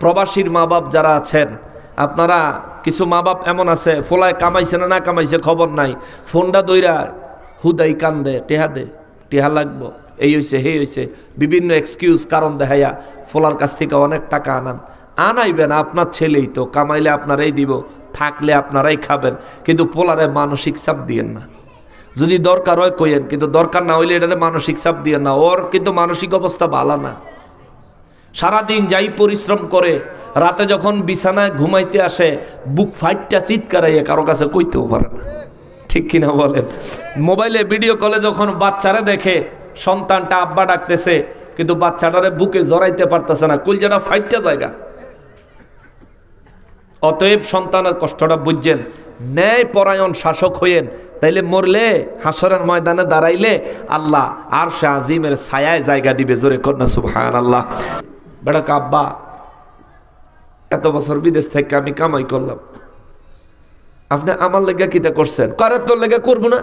প্রবাসীর মা বাপ যারা আছেন, আপনারা কিছু মা বাপ এমন আছে ফোলায় কামাইছে না কামাইছে খবর নাই, ফোনটা দইরা হুদাই কান্দে, টেহা দে, টেহা লাগবো, এই হয়েছে হে হয়েছে, বিভিন্ন এক্সকিউজ কারণ দেখাইয়া ফোলার কাছ থেকে অনেক টাকা আনাইবেন। আপনার ছেলেই তো, কামাইলে আপনারাই দিব, থাকলে আপনারাই খাবেন, কিন্তু পোলারে মানসিক চাপ দিয়েন না। যদি দরকার হয় কইেন, কিন্তু দরকার না হইলে এটারে মানসিক চাপ দিয়েন না। ওর কিন্তু মানসিক অবস্থা ভালো না। সারাদিন যাই পরিশ্রম করে, রাতে যখন বিছানায় ঘুমাইতে আসে বুক ফাইটটা চিৎকারাইয়ে কারো কাছে কইতেও পারে না, ঠিক কিনা বলেন? মোবাইলে ভিডিও কলে যখন বাচ্চারা দেখে, সন্তানটা আব্বা ডাকতেছে কিন্তু বাচ্চাটারে বুকে জড়াইতে পারতেছে না, কলজাটা ফাইটটা জায়গা। অতএব সন্তানের কষ্টটা বুঝছেন, ন্যায় পরায়ণ শাসক হইয়েন, তাইলে মরলে হাসরের ময়দানে দাঁড়াইলে আল্লাহ আরশে আজিমের ছায়ায় জায়গা দিবে। জোরে কন্যা সুবহানাল্লাহ। বেটা আব্বা এত বছর বিদেশ থেকে আমি কামাই করলাম, আপনি আমার লেগে কিটা করছেন? করে তোর লেগে করবো না।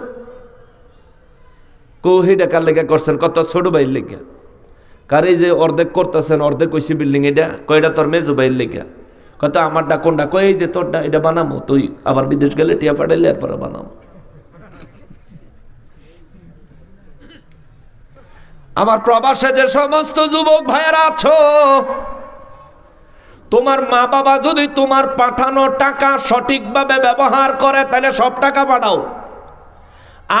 কোহিটা কার লেগে করছেন? কত ছোট ভাইয়ের লেগে। কার এই যে অর্ধেক করতেছেন, অর্ধেক কইছি বিল্ডিং, এটা কয়টা তোর মেজো ভাইয়ের লেগে। কত আমারটা কোনটা? কই এই যে তোরটা, এটা বানামো, তুই আবার বিদেশ গেলে টিয়া ফাটাইলে এরপরে বানামো। আমার প্রবাসে যে সমস্ত যুবক ভাইয়েরা আছো, তোমার মা বাবা যদি তোমার পাঠানো টাকা সঠিকভাবে ব্যবহার করে তাহলে সব টাকা পাঠাও।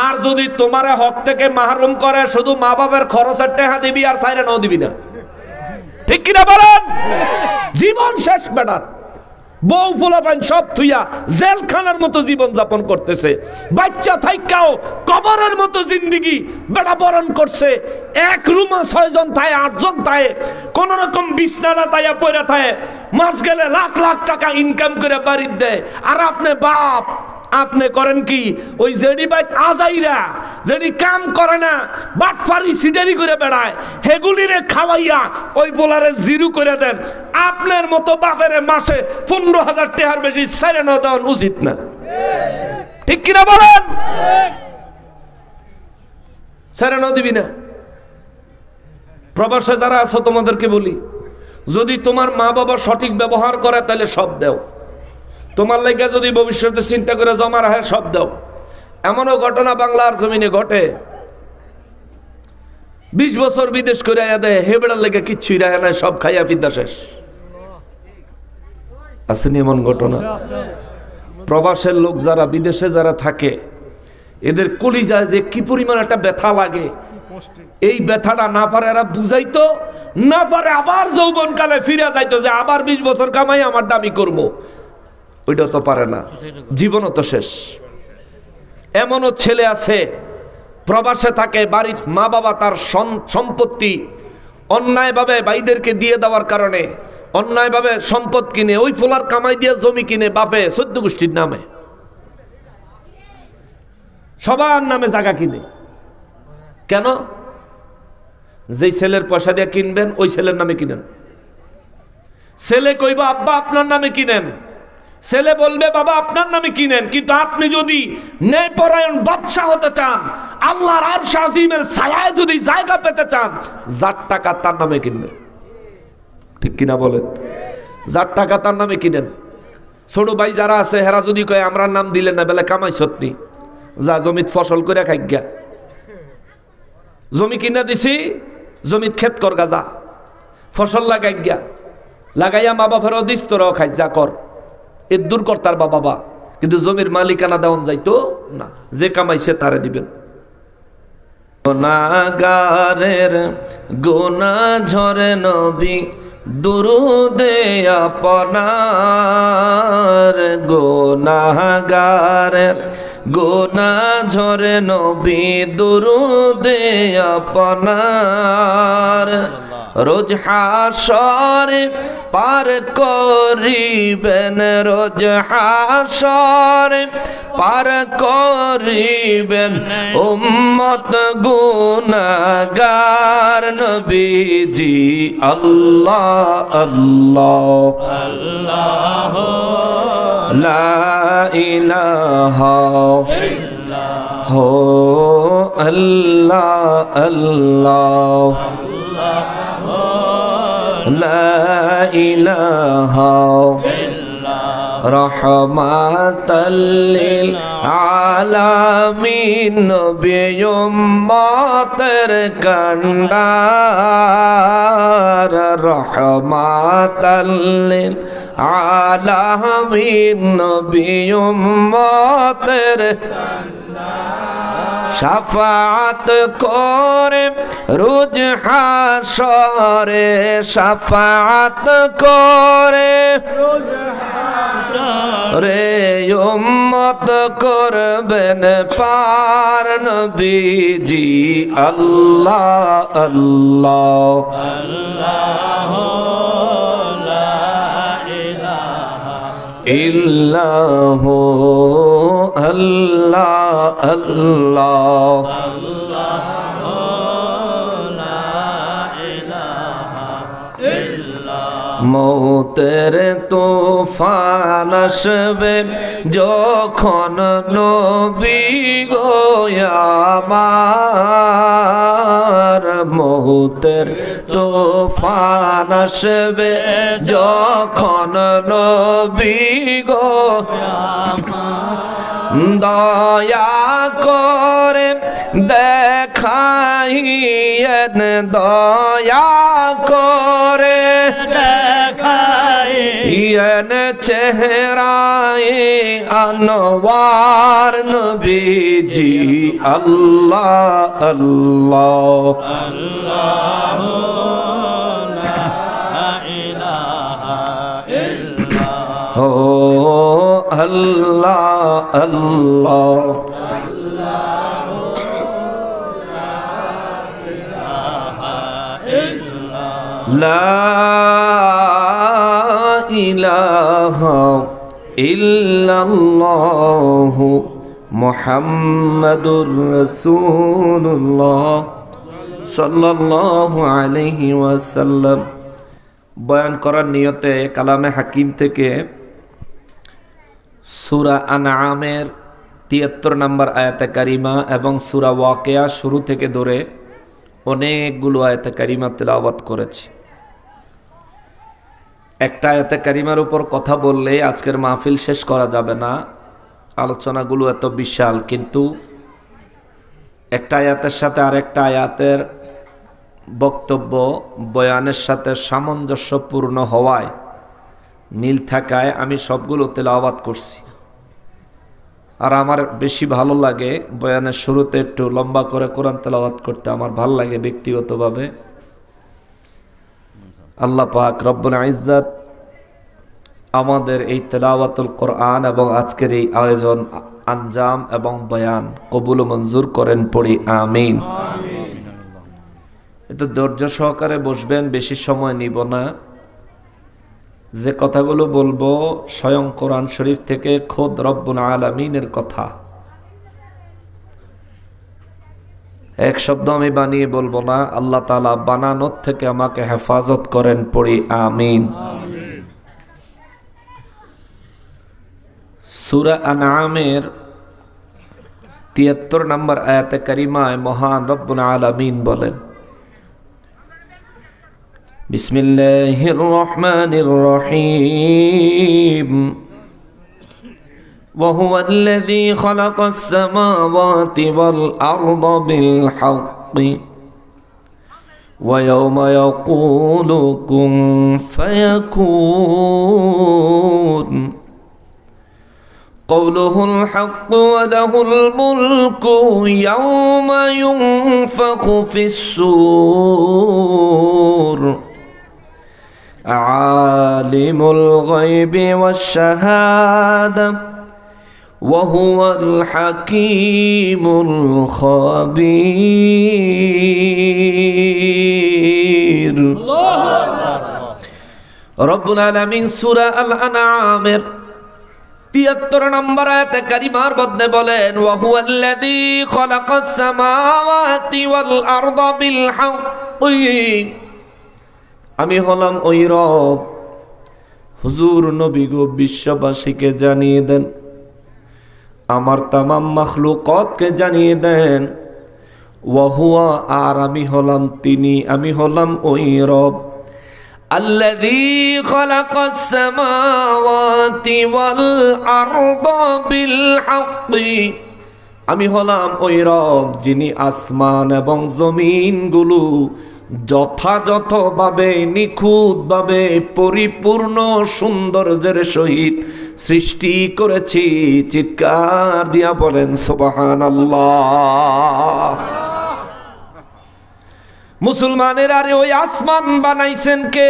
আর যদি তোমার হক থেকে মাহরুম করে, শুধু মা বাবার খরচের টাকা দিবি আর সাইরে নাও দিবি না। ঠিক কিনা বলেন? জীবন শেষ বেটার। বউ পোলাপান সব থুইয়া জেলখানার মতো জীবন যাপন করতেছে। বাচ্চা থাইকাও কবরের মতো জিন্দিগি বেটা বরণ করছে। এক রুমে 6 জন থাকে, 8 জন থাকে, কোন রকম বিছনাটা তাইয়া পয়রা থাকে, মাস গেলে লাখ লাখ টাকা ইনকাম করে বাড়িতে দেয়। আর আপনি বাপ, আপনি করেন কি? ওই জেডি বাইক আজাইরা যেডি কাম করে না, বাটফারি সিডারি করে বেড়ায়, হেগুলিরে খাওয়াইয়া ওই পোলারে জিরু করে দেন। আপনার মতো বাপের মাসে 15,000 টাকার বেশি ছেড়ে না দেওয়া উচিত না। ঠিক কিনা বলেন? ছেড়ে না দিবি না। প্রবাসে যারা আছো তোমাদেরকে বলি, যদি তোমার মা বাবা সঠিক ব্যবহার করে তাহলে সব দেও। তোমার লেগে যদি ভবিষ্যতে চিন্তা করে জমা রাখে সব দাও। এমনও ঘটনা বাংলার জমিনে ঘটে, 20 বছর বিদেশ করে আয়া দেয়, হেবেড়ার লেগে কিচ্ছুই রাখে না, সব খাইয়া ফিদা শেষ। আসেনি এমন ঘটনা? প্রবাসের লোক যারা বিদেশে যারা থাকে, এদের কলিজায় যে কি পরিমাণ একটা ব্যথা লাগে, এই ব্যথাটা না পারে এরা বুঝাইতো, না পারে আবার যৌবনকালে ফিরে যাইতো যে আবার 20 বছর কামাই আমার দামি করবো। ওইটা তো পারে না, জীবনও তো শেষ। এমনও ছেলে আছে প্রবাসে থাকে, বাড়ির মা বাবা তার সম্পত্তি অন্যায়ভাবে ভাইদেরকে দিয়ে দেওয়ার কারণে অন্যায়ভাবে সম্পদ কিনে, ওই ফোলার কামাই দিয়ে জমি কিনে বাপে 14 গোষ্ঠীর নামে, সবার নামে জায়গা কিনে। কেন? যেই ছেলের পয়সা দিয়ে কিনবেন ওই ছেলের নামে কিনেন। ছেলে কইবা আব্বা আপনার নামে কিনেন, ছেলে বলবে বাবা আপনার নামে কিনেন। কিন্তু আপনি যদি ন্যায়পরায়ণ বাদশা হতে চান, আল্লাহর আরশ আজিমের ছায়ায় যদি জায়গা পেতে চান, যার টাকা তার নামে কিনবেন। ঠিক কিনা বলেন? যার টাকা তার নামে কিনেন। ছোট ভাই যারা আছে হেরা যদি কয় আমরা নাম দিলেন না, বেলা কামাই সত্যি, যা জমিত ফসল করে খাই গা, জমি কিনা দিছি, জমিত ক্ষেত কর গা, যা ফসল লাগাই গা, লাগাইয়া মা বাপেরও দিস, তোরাও খাই, যা কর। এর দূর কর তার বাবা, কিন্তু জমির মালিকানা দেওয়ান যাইতো না, যে কামাইছে তারে দিবেন। গুনাহগারের গুনাহ ঝরে নবী দুরুদে আপনার, গুনাহগারের গুনাহ ঝরে নবী দুরুদে আপনার। রোজ হাসরে পার করিবেন, রোজ হাসরে পার করিবেন উম্মত গুনাহগার নবীজি। আল্লাহ আল্লাহ আল্লাহ লা ইলাহা হো আল্লাহ আল্লাহ লা ইলাহা রহমাতাল লিল আলামিন নবী উম্মতের কান্ডার রহমাতাল লিল আলামিন নবী উম্মতের শাফাআত করে রোজ হাশরে শাফাআত করে রোজ হাশরে উম্মত করবেন পার নবীজি আল্লাহ আল্লাহ আল্লাহ ইল্লাহু আল্লাহ আল্লাহ মৌতের তুফান আসবে যখন নবী গো আমার মৌতের তুফান আসবে যখন নবী গো দয়া করে দেখাইয়েন দয়া করে দেখাইয়েন চেহারায়ে আনওয়ার নবীজি আল্লাহ আল্লাহ আল্লাহ ও আল্লাহ আল্লাহ লা ইলাহা ইল্লাল্লাহু মুহাম্মাদুর রাসূলুল্লাহ সাল্লাল্লাহু আলাইহি ওয়াসাল্লাম। বয়ান করার নিয়তে কালামে হাকিম থেকে সূরা আনআমের ৭৩ নম্বর আয়াতে কারিমা এবং সূরা ওয়াকিয়া শুরু থেকে ধরে অনেকগুলো আয়াতে কারিমা তেলাওয়াত করেছি। একটা আয়াতে কারিমার উপর কথা বললে আজকের মাহফিল শেষ করা যাবে না, আলোচনাগুলো এত বিশাল, কিন্তু একটা আয়াতের সাথে আরেকটা আয়াতের বক্তব্য বয়ানের সাথে সামঞ্জস্যপূর্ণ হওয়ায়, মিল থাকায় আমি সবগুলো তেলাওয়াত করছি। আর আমার বেশি ভালো লাগে বয়ানের শুরুতে একটু লম্বা করে কোরআন তেলাওয়াত করতে, আমার ভালো লাগে ব্যক্তিগতভাবে। আল্লাহ পাক রব্বুল ইজ্জত আমাদের এই তেলাওয়াতুল কোরআন এবং আজকের এই আয়োজন আঞ্জাম এবং বয়ান কবুল ও মঞ্জুর করেন, পড়ি আমিন। একটু ধৈর্য সহকারে বসবেন, বেশি সময় নিব না। যে কথাগুলো বলবো স্বয়ং কোরআন শরীফ থেকে খোদ রব্বুল আলামিনের কথা, এক শব্দ আমি বানিয়ে বলবো না। আল্লাহ তাআলা বানানোর থেকে আমাকে হেফাজত করেন, পড়ি আমিন। সূরা আনআমের ৭৩ নম্বর আয়াতে কারিমায় মহান রব্বুল আলামিন বলেন, বিসমিল্লাহির রহমানির রহিম وهو الذي خلق السماوات والأرض بالحق ويوم يقول كن فيكون قوله الحق وله الملك يوم ينفخ في الصور عالم الغيب والشهادة وهو الحكيم الخبير রব্বুল আলামিন সূরা আল আনআমের ৭৩ নম্বর আয়াতে কারিমার মধ্যে বলেন, ওয়া হুয়াল্লাযী খালাকাস সামাওয়াতি ওয়াল আরদা বিল হাক্কি, আমি হলাম ওই রব। হুজুর নবী গো বিশ্ববাসীকে জানিয়ে দেন, আমার তামাম মাখলুকাতকে জানিয়ে দেন, ওয়া হুয়া, আর আমি হলাম তিনি, আমি হলাম ওই রব আল্লাযী খালাকাস সামাওয়াতি ওয়াল আরদা বিল হাক্কি, আমি হলাম ওই রব যিনি আসমান এবং জমিনগুলো যথাযথভাবে নিখুঁতভাবে পরিপূর্ণ সৌন্দর্যের সহিত সৃষ্টি করেছি। চিৎকার দিয়া বলেন সুবহানাল্লাহ। মুসলমানের আরে ওই আসমান বানাইছেন কে?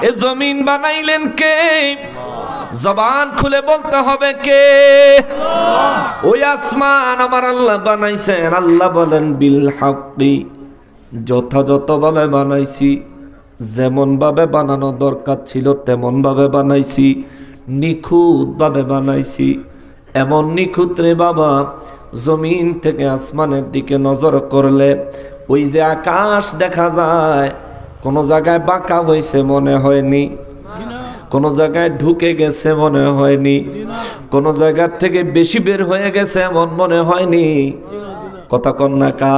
এ জমিন বানাইলেন কে? জবান খুলে বলতে হবে কে? ওই আসমান আমার আল্লাহ বানাইছেন। আল্লাহ বলেন বিল হাক্কি, যথাযথভাবে বানাইছি, যেমন ভাবে বানানো দরকার ছিল তেমন ভাবে বানাইছি, নিখুঁতভাবে বানাইছি। এমন নিখুঁত রে বাবা, জমিন থেকে আসমানের দিকে নজর করলে ওই যে আকাশ দেখা যায়, কোনো জায়গায় বাঁকা হয়েছে মনে হয়নি, কোনো জায়গায় ঢুকে গেছে মনে হয়নি, কোনো জায়গার থেকে বেশি বের হয়ে গেছে এমন মনে হয়নি। কথা কন্যা কা?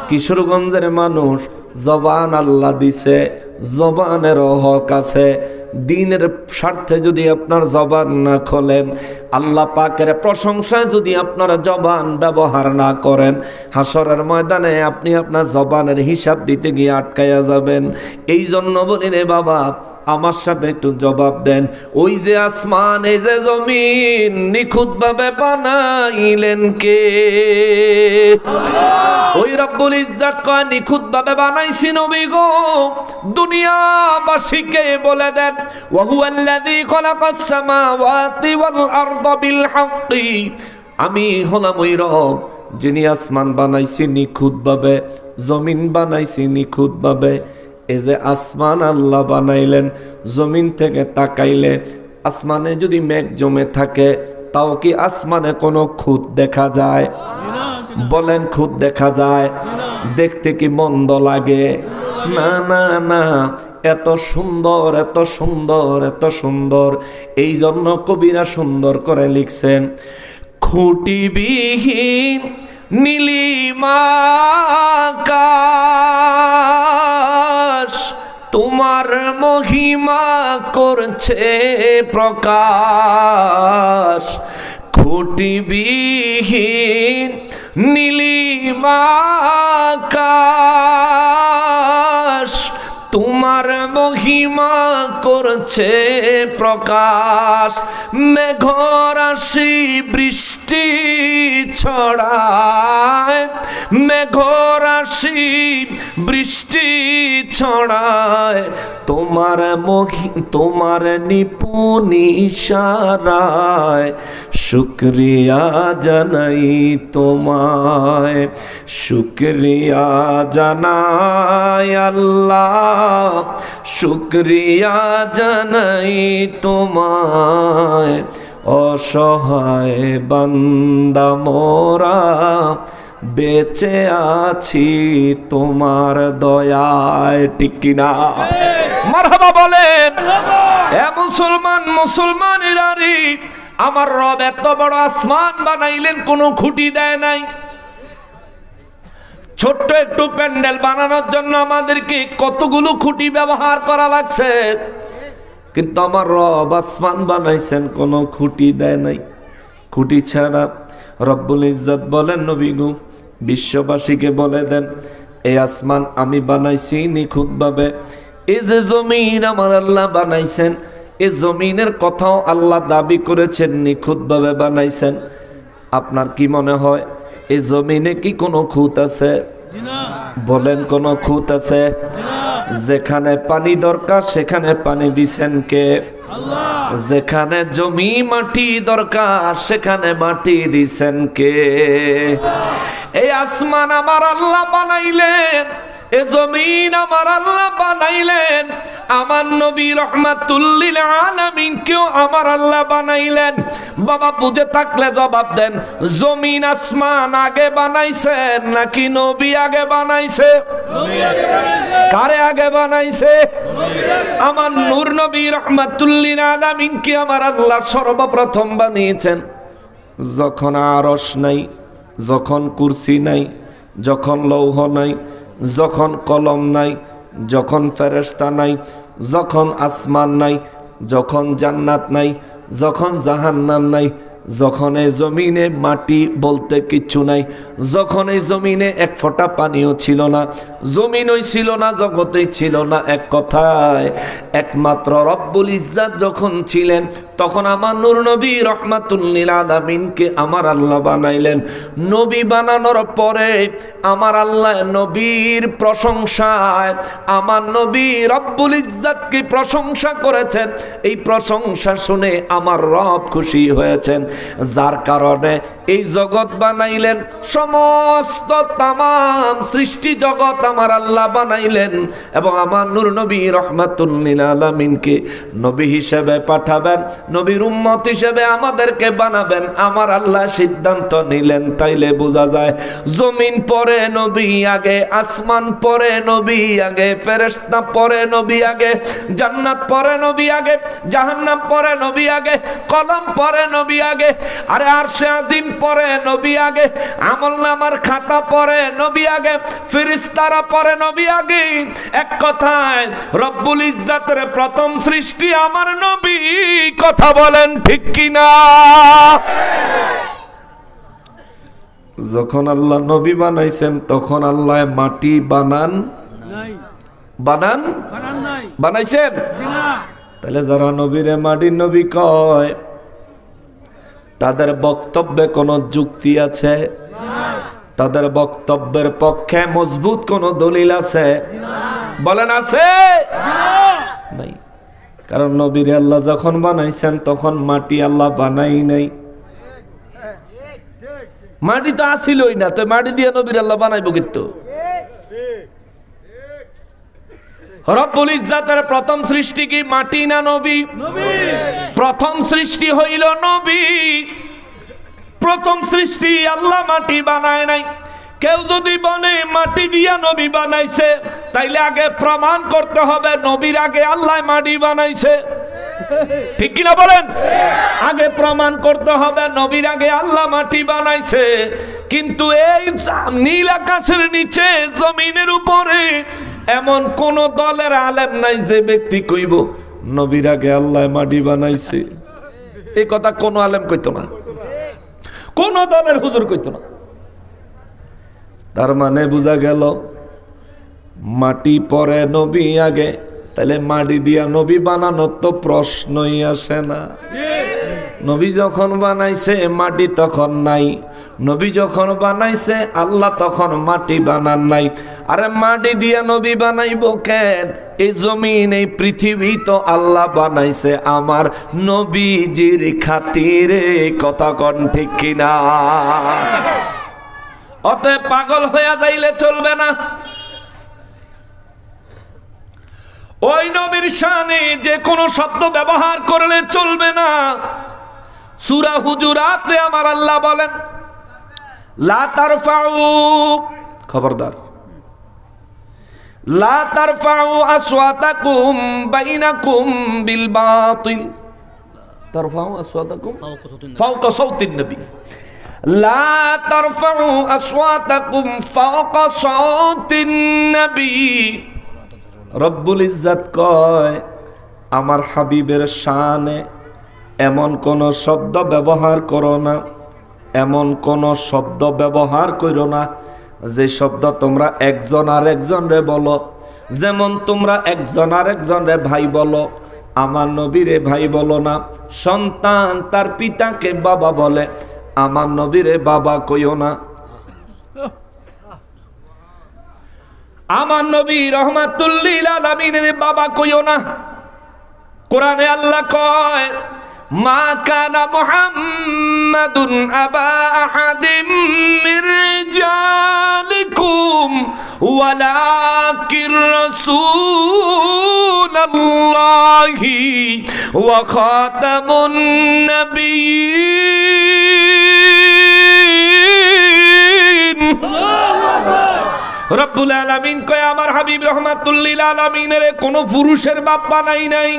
কিশোরগঞ্জের মানুষ, জবান আল্লাহ দিছে, জবানেরও হক আছে। দিনের স্বার্থে যদি আপনার জবান না খোলেন, আল্লাহ পাকের প্রশংসায় যদি আপনারা জবান ব্যবহার না করেন, হাসরের ময়দানে আপনি আপনার জবানের হিসাব দিতে গিয়ে আটকায়া যাবেন। এই জন্য বলি রে বাবা, আমার সাথে একটু জবাব দেন, ওই যে আসমান এই যে জমিন নিখুঁতভাবে বানাইলেন কে? ওই রব্বুল ইজ্জত কয় নিখুঁতভাবে বানাইছি নবী গো। দুনিয়াবাসীকে বলে দেন, ওয়া হুয়াল্লাযী খালাকাস সামাওয়াতি ওয়াল আরদা বিল হাক্কি, আমি হলাম ওই রব যিনি আসমান বানাইছি নিখুঁতভাবে, জমিন বানাইছি নিখুঁতভাবে। এই যে আসমান আল্লাহ বানাইলেন, জমিন থেকে তাকাইলে আসমানে যদি মেঘ জমে থাকে, তাও কি আসমানে কোনো খুঁত দেখা যায়? বলেন, খুঁত দেখা যায়? দেখতে কি মন্দ লাগে? না না না, এত সুন্দর, এত সুন্দর, এত সুন্দর। এই জন্য কবিরা সুন্দর করে লিখছেন, খুঁটিবিহীন নীলিমাকাশ তোমার মহিমা করছে প্রকাশ। খুঁটিবিহীন নীলিমাকাশ তোমার মহিমা করছে প্রকাশ। মেঘরাশি বৃষ্টি ছড়ায়, মেঘরাশি বৃষ্টি ছড়ায়, তোমার নিপুণ ইশারায় শুকরিয়া জানাই তোমায়, শুকরিয়া জানাই আল্লাহ, শুকরিয়া জানাই তোমায়। অসহায় বান্দা মোরা বেঁচে আছি তোমার দয়ায়। ঠিক কিনা? মারহাবা বলেন। এ মুসলমান, মুসলমানেরা রে, আমার রব এত বড় আসমান বানাইলেন, কোনো খুঁটি দেয় নাই। ছোট্ট একটু প্যান্ডেল বানানোর জন্য আমাদেরকে কতগুলো খুঁটি ব্যবহার করা লাগছে, কিন্তু আমার রব আসমান বানাইছেন, কোনো খুঁটি দেয় নাই। খুঁটি ছাড়া রব্বুল ইজ্জত বলেন, নবী গো বিশ্ববাসীকে বলে দেন, এই আসমান আমি বানাইছি নিখুঁতভাবে। এই যে জমিন আমার আল্লাহ বানাইছেন, এই জমিনের কথাও আল্লাহ দাবি করেছেন নিখুঁতভাবে বানাইছেন। আপনার কি মনে হয় এই জমিনে কি কোনো খুঁত আছে? বলেন, কোনো খুঁত আছে? যেখানে পানি দরকার সেখানে পানি দিছেন কে? যেখানে জমি মাটি দরকার সেখানে মাটি দিছেন কে? এই আসমান আমার আল্লাহ বানাইলেন, এ জমিন আমার আল্লাহ বানাইলেন, আমার নবী রহমাতুল লিল আলামিন কেও আমার আল্লাহ বানাইলেন। বাবা বুঝে থাকলে জবাব দেন, জমিন আসমান আগে বানাইছেন নাকি নবী আগে বানাইছে? কারে আগে বানাইছে? আমার নূর নবী রহমাতুল লিল আলামিন কে আমার আল্লাহ সর্বপ্রথম বানিয়েছেন। যখন আরশ নাই, যখন কুরসি নাই, যখন লৌহ নাই, যখন কলম নাই, যখন ফেরেশতা নাই, যখন আসমান নাই, যখন জান্নাত নাই, যখন জাহান্নাম নাই, যখন এই জমিনে মাটি বলতে কিচ্ছু নাই, যখন এই জমিনে এক ফোঁটা পানিও ছিল না, জমিনই ছিল না, জগতেই ছিল না, এক কথায় একমাত্র রব্বুল ইজ্জাত যখন ছিলেন, তখন আমার নূর নবী রহমাতুল লিল আলামিনকে আমার আল্লাহ বানাইলেন। নবী বানানোর পরে আমার আল্লাহ নবীর প্রশংসায় আমার নবী রব্বুল ইজ্জাতকে প্রশংসা করেছেন। এই প্রশংসা শুনে আমার রব খুশি হয়েছেন, যার কারণে এই জগৎ বানাইলেন, সমস্ত তামাম সৃষ্টি জগৎ আমার আল্লাহ বানাইলেন এবং আমার নূর নবী রহমাতুল লিল আলামিনকে নবী হিসেবে পাঠাবেন, নবীর উম্মত হিসেবে আমাদেরকে বানাবেন। আমার আল্লাহ সিদ্ধান্ত নিলেন, তাইলে বোঝা যায় জমিন পরে নবী আগে, আসমান পরে নবী আগে, ফেরেশতা পরে নবী আগে, জান্নাত পরে নবী আগে, জাহান্নাম পরে নবী আগে, কলম পরে নবী আগে, আরে আরশে আজিম পরে নবী আগে, আমলনামার খাতা পরে নবী আগে, ফেরেশতারা পরে নবী আগে। এক কথায় রব্বুল ইজ্জাতের প্রথম সৃষ্টি আমার নবী। কথা বলেন ঠিক কিনা? যখন আল্লাহ নবী বানাইছেন তখন আল্লাহ মাটি বানাইছেন? তাহলে যারা নবীরে মাটির নবী কয় তাদের বক্তব্যে কোনো যুক্তি আছে? তাদের বক্তব্যের পক্ষে মজবুত কোনো দলিল আছে? বলেন আছে? নাই। কারণ নবীরে আল্লাহ যখন বানাইছেন তখন মাটি আল্লাহ বানাই নাই, মাটি তো আসিলই না, তো মাটি দিয়ে নবীর আল্লাহ বানাইব কিন্তু? রব্বুল ইজ্জাতের প্রথম সৃষ্টি কি মাটি না নবী? প্রথম সৃষ্টি হইল নবী। প্রথম সৃষ্টি আল্লাহ মাটি বানায় নাই। কেউ যদি বলে মাটি দিয়া নবী বানাইছে, তাইলে আগে প্রমাণ করতে হবে নবীর আগে আল্লাহ মাটি বানাইছে। ঠিক কিনা বলেন? আগে প্রমাণ করতে হবে নবীর আগে আল্লাহ মাটি বানাইছে। কিন্তু এই নীল আকাশের নিচে জমিনের উপরে এমন কোন দলের আলেম নাই যে ব্যক্তি কইব নবীর আগে আল্লাহ মাটি বানাইছে। এই কথা কোন আলেম কইতো না, কোন দলের হুজুর কইতো না। তার মানে বোঝা গেল মাটি পরে নবী আগে, তাহলে মাটি দিয়া নবী বানানোর তো প্রশ্নই আসে না। নবী যখন বানাইছে মাটি তখন নাই, নবী যখন বানাইছে আল্লাহ তখন মাটি বানান নাই। আরে মাটি দিয়া নবী বানাইব কেন? এই জমিন এই পৃথিবী তো আল্লাহ বানাইছে আমার নবীজির খাতিরে। কথা কন ঠিক কিনা? অতএব পাগল হয়ে যাইলে চলবে না। ওই নবীর শানে যে কোনো শব্দ ব্যবহার করলে চলবে না। সূরা হুজুরাতে আমার আল্লাহ বলেন লা তারফাউ, খবরদার, লা তারফাউ আসওয়াতাকুম বাইনাকুম বিল বাতিল। তারফাউ আসওয়াতাকুম ফাওকা সাউতিন নবী। লা তারফাউ আসওয়াতাকুম ফাওকা সাউতিন নবী। রব্বুল ইজ্জাত কয় আমার হাবিবের শানে এমন কোন শব্দ ব্যবহার করো না, এমন কোন শব্দ ব্যবহার করো না যে শব্দ তোমরা একজন আর একজন রে বলো। যেমন তোমরা একজন আর একজন রে ভাই বলো, আমার নবীরে ভাই বলো না। সন্তান তার পিতাকে বাবা বলে, আমার নবীরে বাবা কইও না। আমার নবী রহমাতুল লিল আলামিনের বাবা কইও না। কোরআনে আল্লাহ কয় মা কানা মুহাম্মাদুন আবা আহাদিম মির রিজালিকুম ওয়ালাকির রাসূলুল্লাহি ওয়া খাতামুন নাবিয়্যিন। রব্বুল আলামিন কয় আমার হাবিব রহমাতুল লিল আলামিনের কোন পুরুষের বাপ বানাই নাই,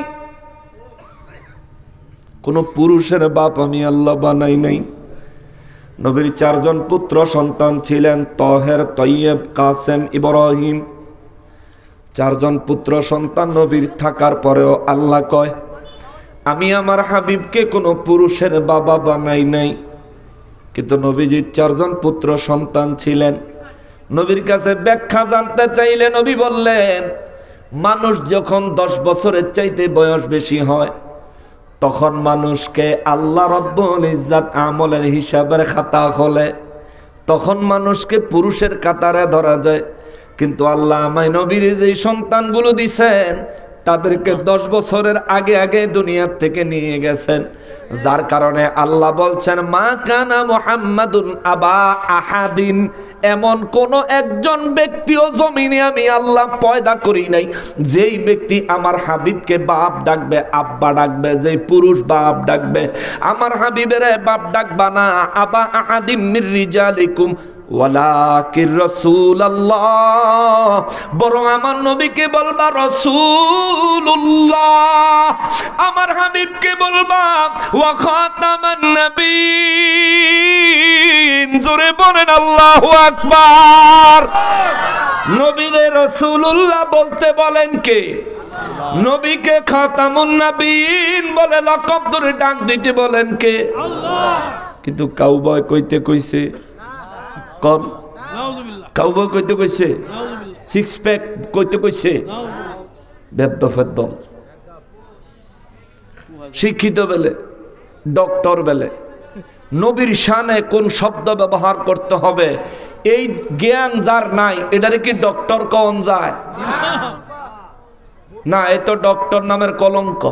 কোন পুরুষের বাপ আমি আল্লাহ বানাই নাই। নবীর চারজন পুত্র সন্তান ছিলেন, তহের, তৈয়ব, কাসেম, ইব্রাহিম। চারজন পুত্র সন্তান নবীর থাকার পরেও আল্লাহ কয় আমি আমার হাবিবকে কোনো পুরুষের বাবা বানাই নাই। কিন্তু নবীজির চারজন পুত্র সন্তান ছিলেন। নবীর কাছে ব্যাখ্যা জানতে চাইলে নবী বললেন মানুষ যখন 10 বছরের চাইতে বয়স বেশি হয় তখন মানুষকে আল্লাহ রব্বুল ইজ্জত আমলের হিসাবের খাতা খোলে, তখন মানুষকে পুরুষের কাতারে ধরা যায়। কিন্তু আল্লাহ আমায় নবীর যে সন্তানগুলো দিছেন তাদেরকে 10 বছরের আগে আগে দুনিয়ার থেকে নিয়ে গেছেন, যার কারণে আল্লাহ বলছেন মা কানা মুহাম্মাদুন আবা আহাদিন, এমন কোন একজন ব্যক্তিও জমিনে আমি আল্লাহ পয়দা করি নাই যেই ব্যক্তি আমার হাবিবকে বাপ ডাকবে, আব্বা ডাকবে, যেই পুরুষ বাপ ডাকবে আমার হাবিবের বাপ ডাকবা না আবা আহাদিম মির রিজালিকুম ওয়ালাকির রাসূলুল্লাহ, বরং আমার নবীকে বলবা রাসূলুল্লাহ, আমার হাবিবকে বলবা ওয়া খাতামান নবীন। জোরে বলেন আল্লাহু আকবার। নবীরে রাসূলুল্লাহ বলতে বলেন কে? নবীকে খাতামুন নবীন বলে লকব ধরে ডাক দিতে বলেন কে? আল্লাহ। কিন্তু কাউবয় কইতে কইছে কাউবয় কইতে কইছে, সিক্স প্যাক কইতে কইছে, বেদ্য শিক্ষিত বেলে, ডক্টর বেলে নবীর শানে কোন শব্দ ব্যবহার করতে হবে এই জ্ঞান যার নাই এটারে কি ডক্টর কোন যায় না? এ তো ডক্টর নামের কলঙ্ক।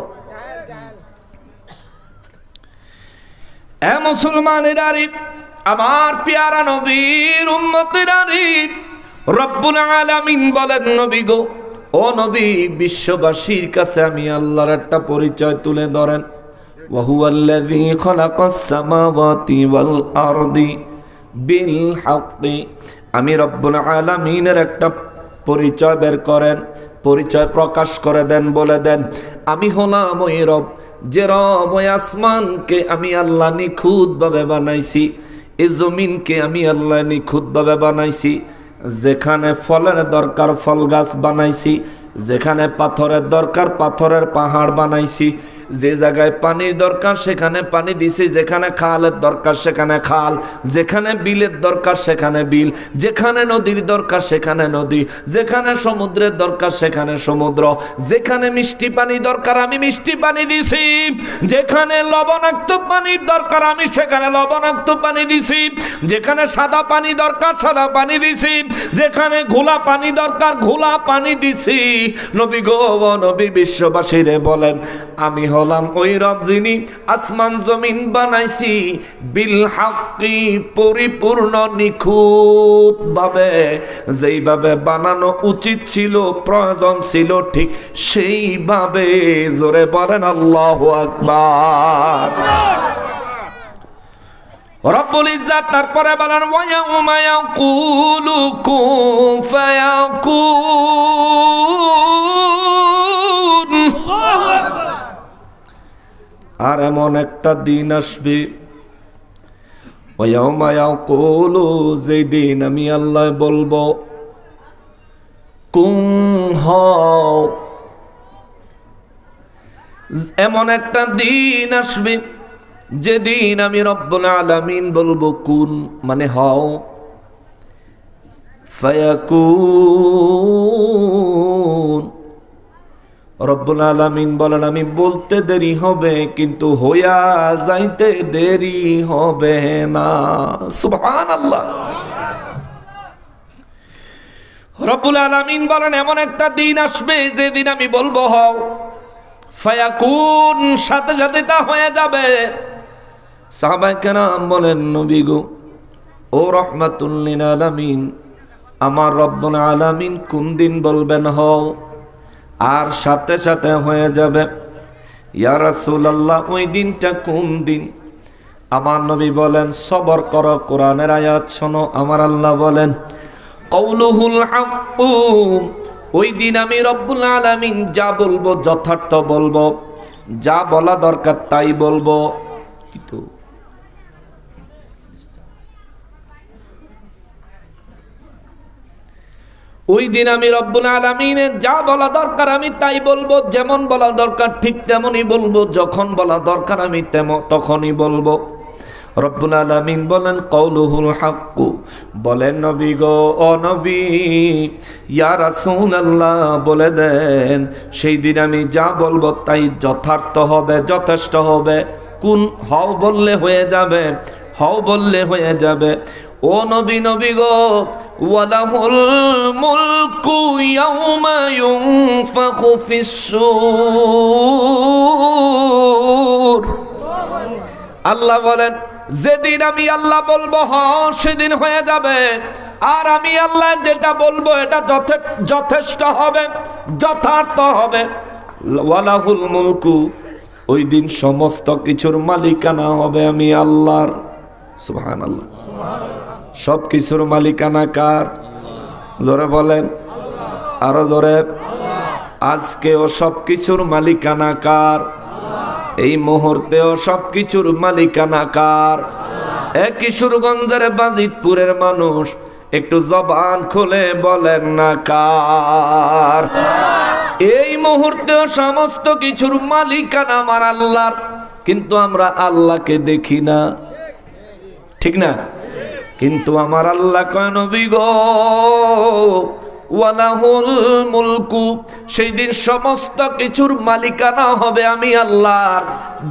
এ মুসলমানেরা, আমার পেয়ারা নবীর উম্মতেরা, রব্বুল আলামিন বলেন নবী গো, ও নবী বিশ্ববাসীর কাছে আমি আল্লাহর একটা পরিচয় তুলে ধরেন। ওয়া হুয়াল্লাযী খালাকাস সামাওয়াতি ওয়াল আরদি বিল হাক্কি, আমি রব্বুল আলামিনের একটা পরিচয় বের করেন, পরিচয় প্রকাশ করে দেন, বলে দেন আমি হলাম ওই রব যে রব ওই আসমানকে আমি আল্লাহ নিখুঁতভাবে বানাইছি, এই জমিনকে আমি আল্লাহ নিখুঁতভাবে বানাইছি, যেখানে ফলের দরকার ফল গাছ বানাইছি, যেখানে পাথরের দরকার পাথরের পাহাড় বানাইছি, যে জায়গায় পানির দরকার সেখানে পানি দিছি, যেখানে খালের দরকার সেখানে খাল, যেখানে বিলের দরকার সেখানে বিল, যেখানে নদীর দরকার সেখানে নদী, যেখানে সমুদ্রের দরকার সেখানে সমুদ্র, যেখানে মিষ্টি পানি দরকার আমি মিষ্টি পানি দিছি, যেখানে লবণাক্ত পানির দরকার আমি সেখানে লবণাক্ত পানি দিছি, যেখানে সাদা পানি দরকার সাদা পানি দিছি, যেখানে ঘোলা পানি দরকার ঘোলা পানি দিছি। নবী গো, নবী বিশ্ববাসীরে বলেন আমি হলাম ওই রব যিনি আসমান জমিন বানাইছি বিল হাক্কি, পরিপূর্ণ নিখুঁত ভাবে, যেইভাবে বানানো উচিত ছিল প্রয়োজন ছিল ঠিক সেইভাবে। জোরে বলেন আল্লাহু আকবার। রব্বুল ইজ্জত তারপরে বলেন ওয়া ইয়াউমা ইয়াকুলু কুন ফায়াকুন, আর এমন একটা দিন আসবে ওয়া ইয়াউমা ইয়াকুলু, যেই দিন আমি আল্লাহ বলবো কুন হও, এমন একটা দিন আসবে যেদিন আমি রব্বুল আলামিন বলবো কুন মানে হও, ফায়াকুন, রব্বুল আলামিন বলেন আমি বলতে দেরি হবে কিন্তু হইয়া যাইতে দেরি হবে না। সুবহানাল্লাহ। রব্বুল আলামিন বলেন এমন একটা দিন আসবে যেদিন আমি বলবো হও, ফায়াকুন সাথে সাথে তা হয়ে যাবে। সাহাবায়ে কেরাম বলেন নবী গো, ও রাহমাতুল লিল আলামিন, আমার রব্বুল আলামিন কোন দিন বলবেন হও আর সাথে সাথে হয়ে যাবে? ইয়া রাসূলুল্লাহ ওই দিনটা কোন দিন? আমার নবী বলেন সবর করো, কোরআনের আয়াত শোনো। আমার আল্লাহ বলেন কওলুহুল হাক্কু, ওই দিন আমি রব্বুল আলামিন যা বলবো যথার্থ বলবো, যা বলা দরকার তাই বলবো। কিন্তু ওই দিন আমি রব্বুল আলামিনের যা বলা দরকার আমি তাই বলবো, যেমন বলা দরকার ঠিক তেমনই বলবো, যখন বলা দরকার আমি তখনই বলবো। রব্বুল আলামিন বলেন কওলুহুল হক, বলেন নবী গো, ও নবী ইয়া রাসূলুল্লাহ বলে দেন সেই দিন আমি যা বলবো তাই যথার্থ হবে, যথেষ্ট হবে। কোন হও বললে হয়ে যাবে, হও বললে হয়ে যাবে। ও নবী, নবী গো, ওয়ালাহুল মুলকু ইয়াউমা ইউনফাখু ফিস-সূর। আল্লাহ বলেন যেদিন আমি আল্লাহ বলবো হ সেদিন হয়ে যাবে, আর আমি আল্লাহ যেটা বলবো এটা যথেষ্ট হবে, যথার্থ হবে। ওয়ালাহুল মুলকু, ওই দিন সমস্ত কিছুর মালিকানা হবে আমি আল্লাহর। সুবহানাল্লাহ। সব কিছুর মালিকানা কার? জোরে বলেন, আরো জোরে। আজকেও সব কিছুর মালিকানা কার? এই মুহূর্তেও সব কিছুর মালিকানা কার? কিশোরগঞ্জের বাজিতপুরের মানুষ একটু জবান খুলে বলেন না কার? এই মুহূর্তেও সমস্ত কিছুর মালিকানা আমার আল্লাহর, কিন্তু আমরা আল্লাহকে দেখি না, ঠিক না? কিন্তু আমার আল্লাহ কয় নবী গো ওয়ালাহুল মুলকু, সেই দিন সমস্ত কিছুর মালিকানা হবে আমি আল্লাহর।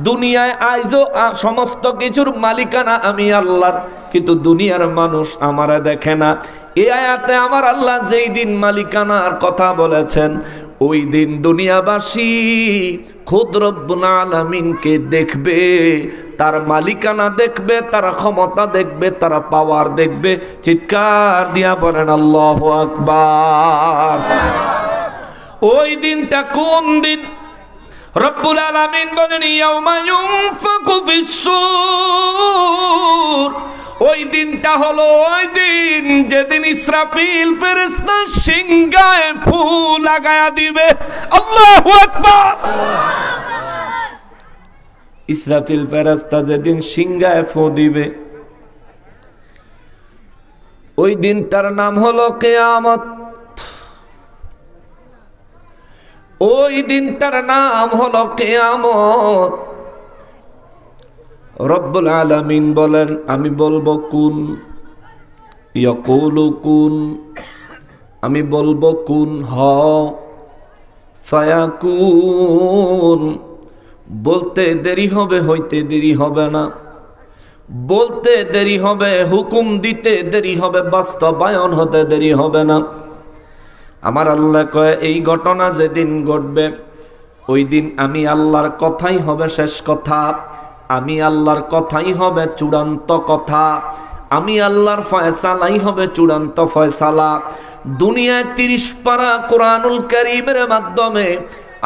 দুনিয়ায় আইজো সমস্ত কিছুর মালিকানা আমি আল্লাহর, কিন্তু দুনিয়ার মানুষ আমারে দেখে না। এই আয়াতে আমার আল্লাহ যেই দিন মালিকানার কথা বলেছেন, ওই দিন দুনিয়াবাসী খুদ রব্বুল আলামিনকে দেখবে, তার মালিকানা দেখবে, তার ক্ষমতা দেখবে, তার পাওয়ার দেখবে। চিৎকার দিয়া বলেন আল্লাহু আকবার। ওই দিনটা কোন দিন? রব্বুল আলামিন বলেন ইয়াউমা ইউনফাখু ফিস-সূর। ওই দিনটা হলো ওই দিন যেদিন ইসরাফিল ফেরেশতা সিংহায় ফু লাগায়া দিবে। আল্লাহু আকবার। ইসরাফিল ফেরেশতা যেদিন সিংহায় ফু দিবে, ওই দিনটার নাম হলো কিয়ামত। ওই দিনটার নাম হলো কিয়ামত। রব্বুল আলামিন বলেন আমি বলবো কুন, ইয়াকুলু কুন, আমি বলবো কুন হ, ফায়াকুন। বলতে দেরি হবে, হইতে দেরি হবে না। বলতে দেরি হবে, হুকুম দিতে দেরি হবে, বাস্তবায়ন হতে দেরি হবে না। আমার আল্লাহ কয় এই ঘটনা যেদিন ঘটবে ওই দিন আমি আল্লাহর কথাই হবে শেষ কথা, আমি আল্লাহর কথাই হবে চূড়ান্ত কথা, আমি আল্লাহর ফয়সালাই হবে চূড়ান্ত ফয়সালা। দুনিয়ায় 30 পারা কোরআনুল কারীমের মাধ্যমে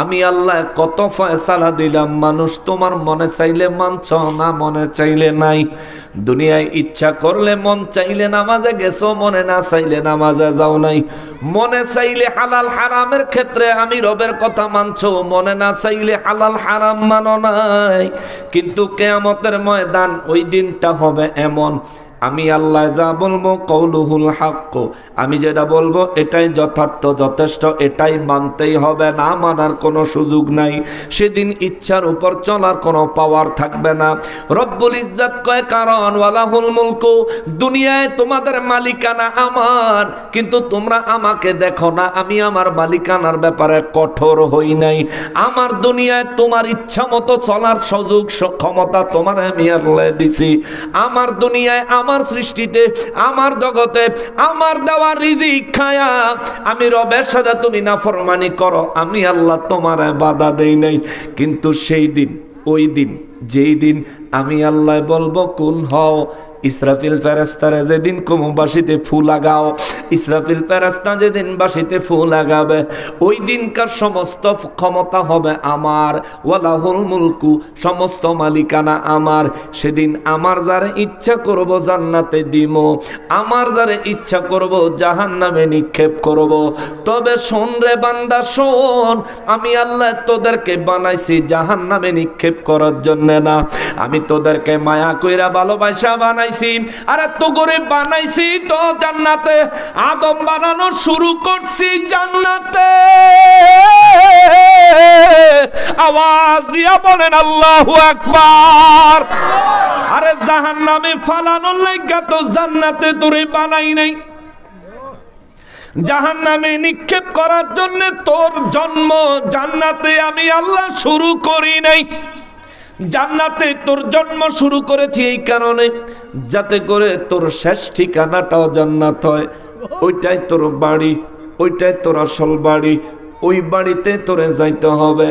আমি আল্লাহ কত ফয়সালা দিলাম, মানুষ তোমার মনে চাইলে মানছ না, মনে চাইলে নাই। দুনিয়ায় ইচ্ছা করলে মন চাইলে নামাজে গেছো, মনে না চাইলে নামাজে যাও নাই। মনে চাইলে হালাল হারামের ক্ষেত্রে আমি রবের কথা মানছো, মনে না চাইলে হালাল হারাম মানো নাই। কিন্তু কিয়ামতের ময়দান ওই দিনটা হবে এমন, আমি আল্লাহ যা বলবো কওলুহুল হক, আমি যেটা বলবো এটাই যথার্থ, যথেষ্ট, এটাই মানতেই হবে, না মানার কোনো সুযোগ নাই। সেদিন ইচ্ছার উপর চলার কোনো পাওয়ার থাকবে না। রব্বুল ইজ্জত কয় কারণ ওয়ালাহুল মুলকু, দুনিয়ায় তোমাদের মালিকানা আমার, কিন্তু তোমরা আমাকে দেখো না, আমি আমার মালিকানার ব্যাপারে কঠোর হই নাই। আমার দুনিয়ায় তোমার ইচ্ছা মতো চলার সুযোগ ক্ষমতা তোমার আমি আল্লাহ দিছি। আমার দুনিয়ায় আমার সৃষ্টিতে, আমার জগতে, আমার দেওয়া রিজিক খায়া আমি রবের সাথে তুমি নাফরমানি করো, আমি আল্লাহ তোমার বাধা দেই নাই। কিন্তু সেই দিন, ওই দিন, যেই দিন আমি আল্লাহ বলবো কুন হও, ইসরাফিল ফেরেশতারে যেদিন বাঁশিতে ফু লাগাও, ইসরাফিল ফেরেশতা যেদিন বাঁশিতে ফু লাগাবে, ওই দিনকার সমস্ত ক্ষমতা হবে আমার। ওয়ালাহুল মুলকু, সমস্ত মালিকানা আমার। সেদিন আমার যারে ইচ্ছা করব জান্নাতে দিব, আমার যারে ইচ্ছা করব জাহান্নামে নিক্ষেপ করব। তবে শোন রে বান্দা শোন, আমি আল্লাহ তোদেরকে বানাইছি জাহান্নামে নিক্ষেপ করার জন্য না, আমি তোদেরকে মায়া কইরা ভালোবাসা বানাইছি, আরে তো করে বানাইছি তো জান্নাতে। আদম বানানো শুরু করছি জান্নাতে। আওয়াজ দিয়া বলেন আল্লাহু আকবার। আরে জাহান্নামে ফালানোর লাগা তো জান্নাতে তোরে বানাই নাই, জাহান্নামে নিক্ষেপ করার জন্য তোর জন্ম জান্নাতে আমি আল্লাহ শুরু করি নাই। জান্নাতে তোর জন্ম শুরু করেছি এই কারণে যাতে করে তোর শেষ ঠিকানাটাও জান্নাত হয়। ওইটাই তোর বাড়ি, ওইটাই তোর আসল বাড়ি, ওই বাড়িতে তোরে যাইতে হবে।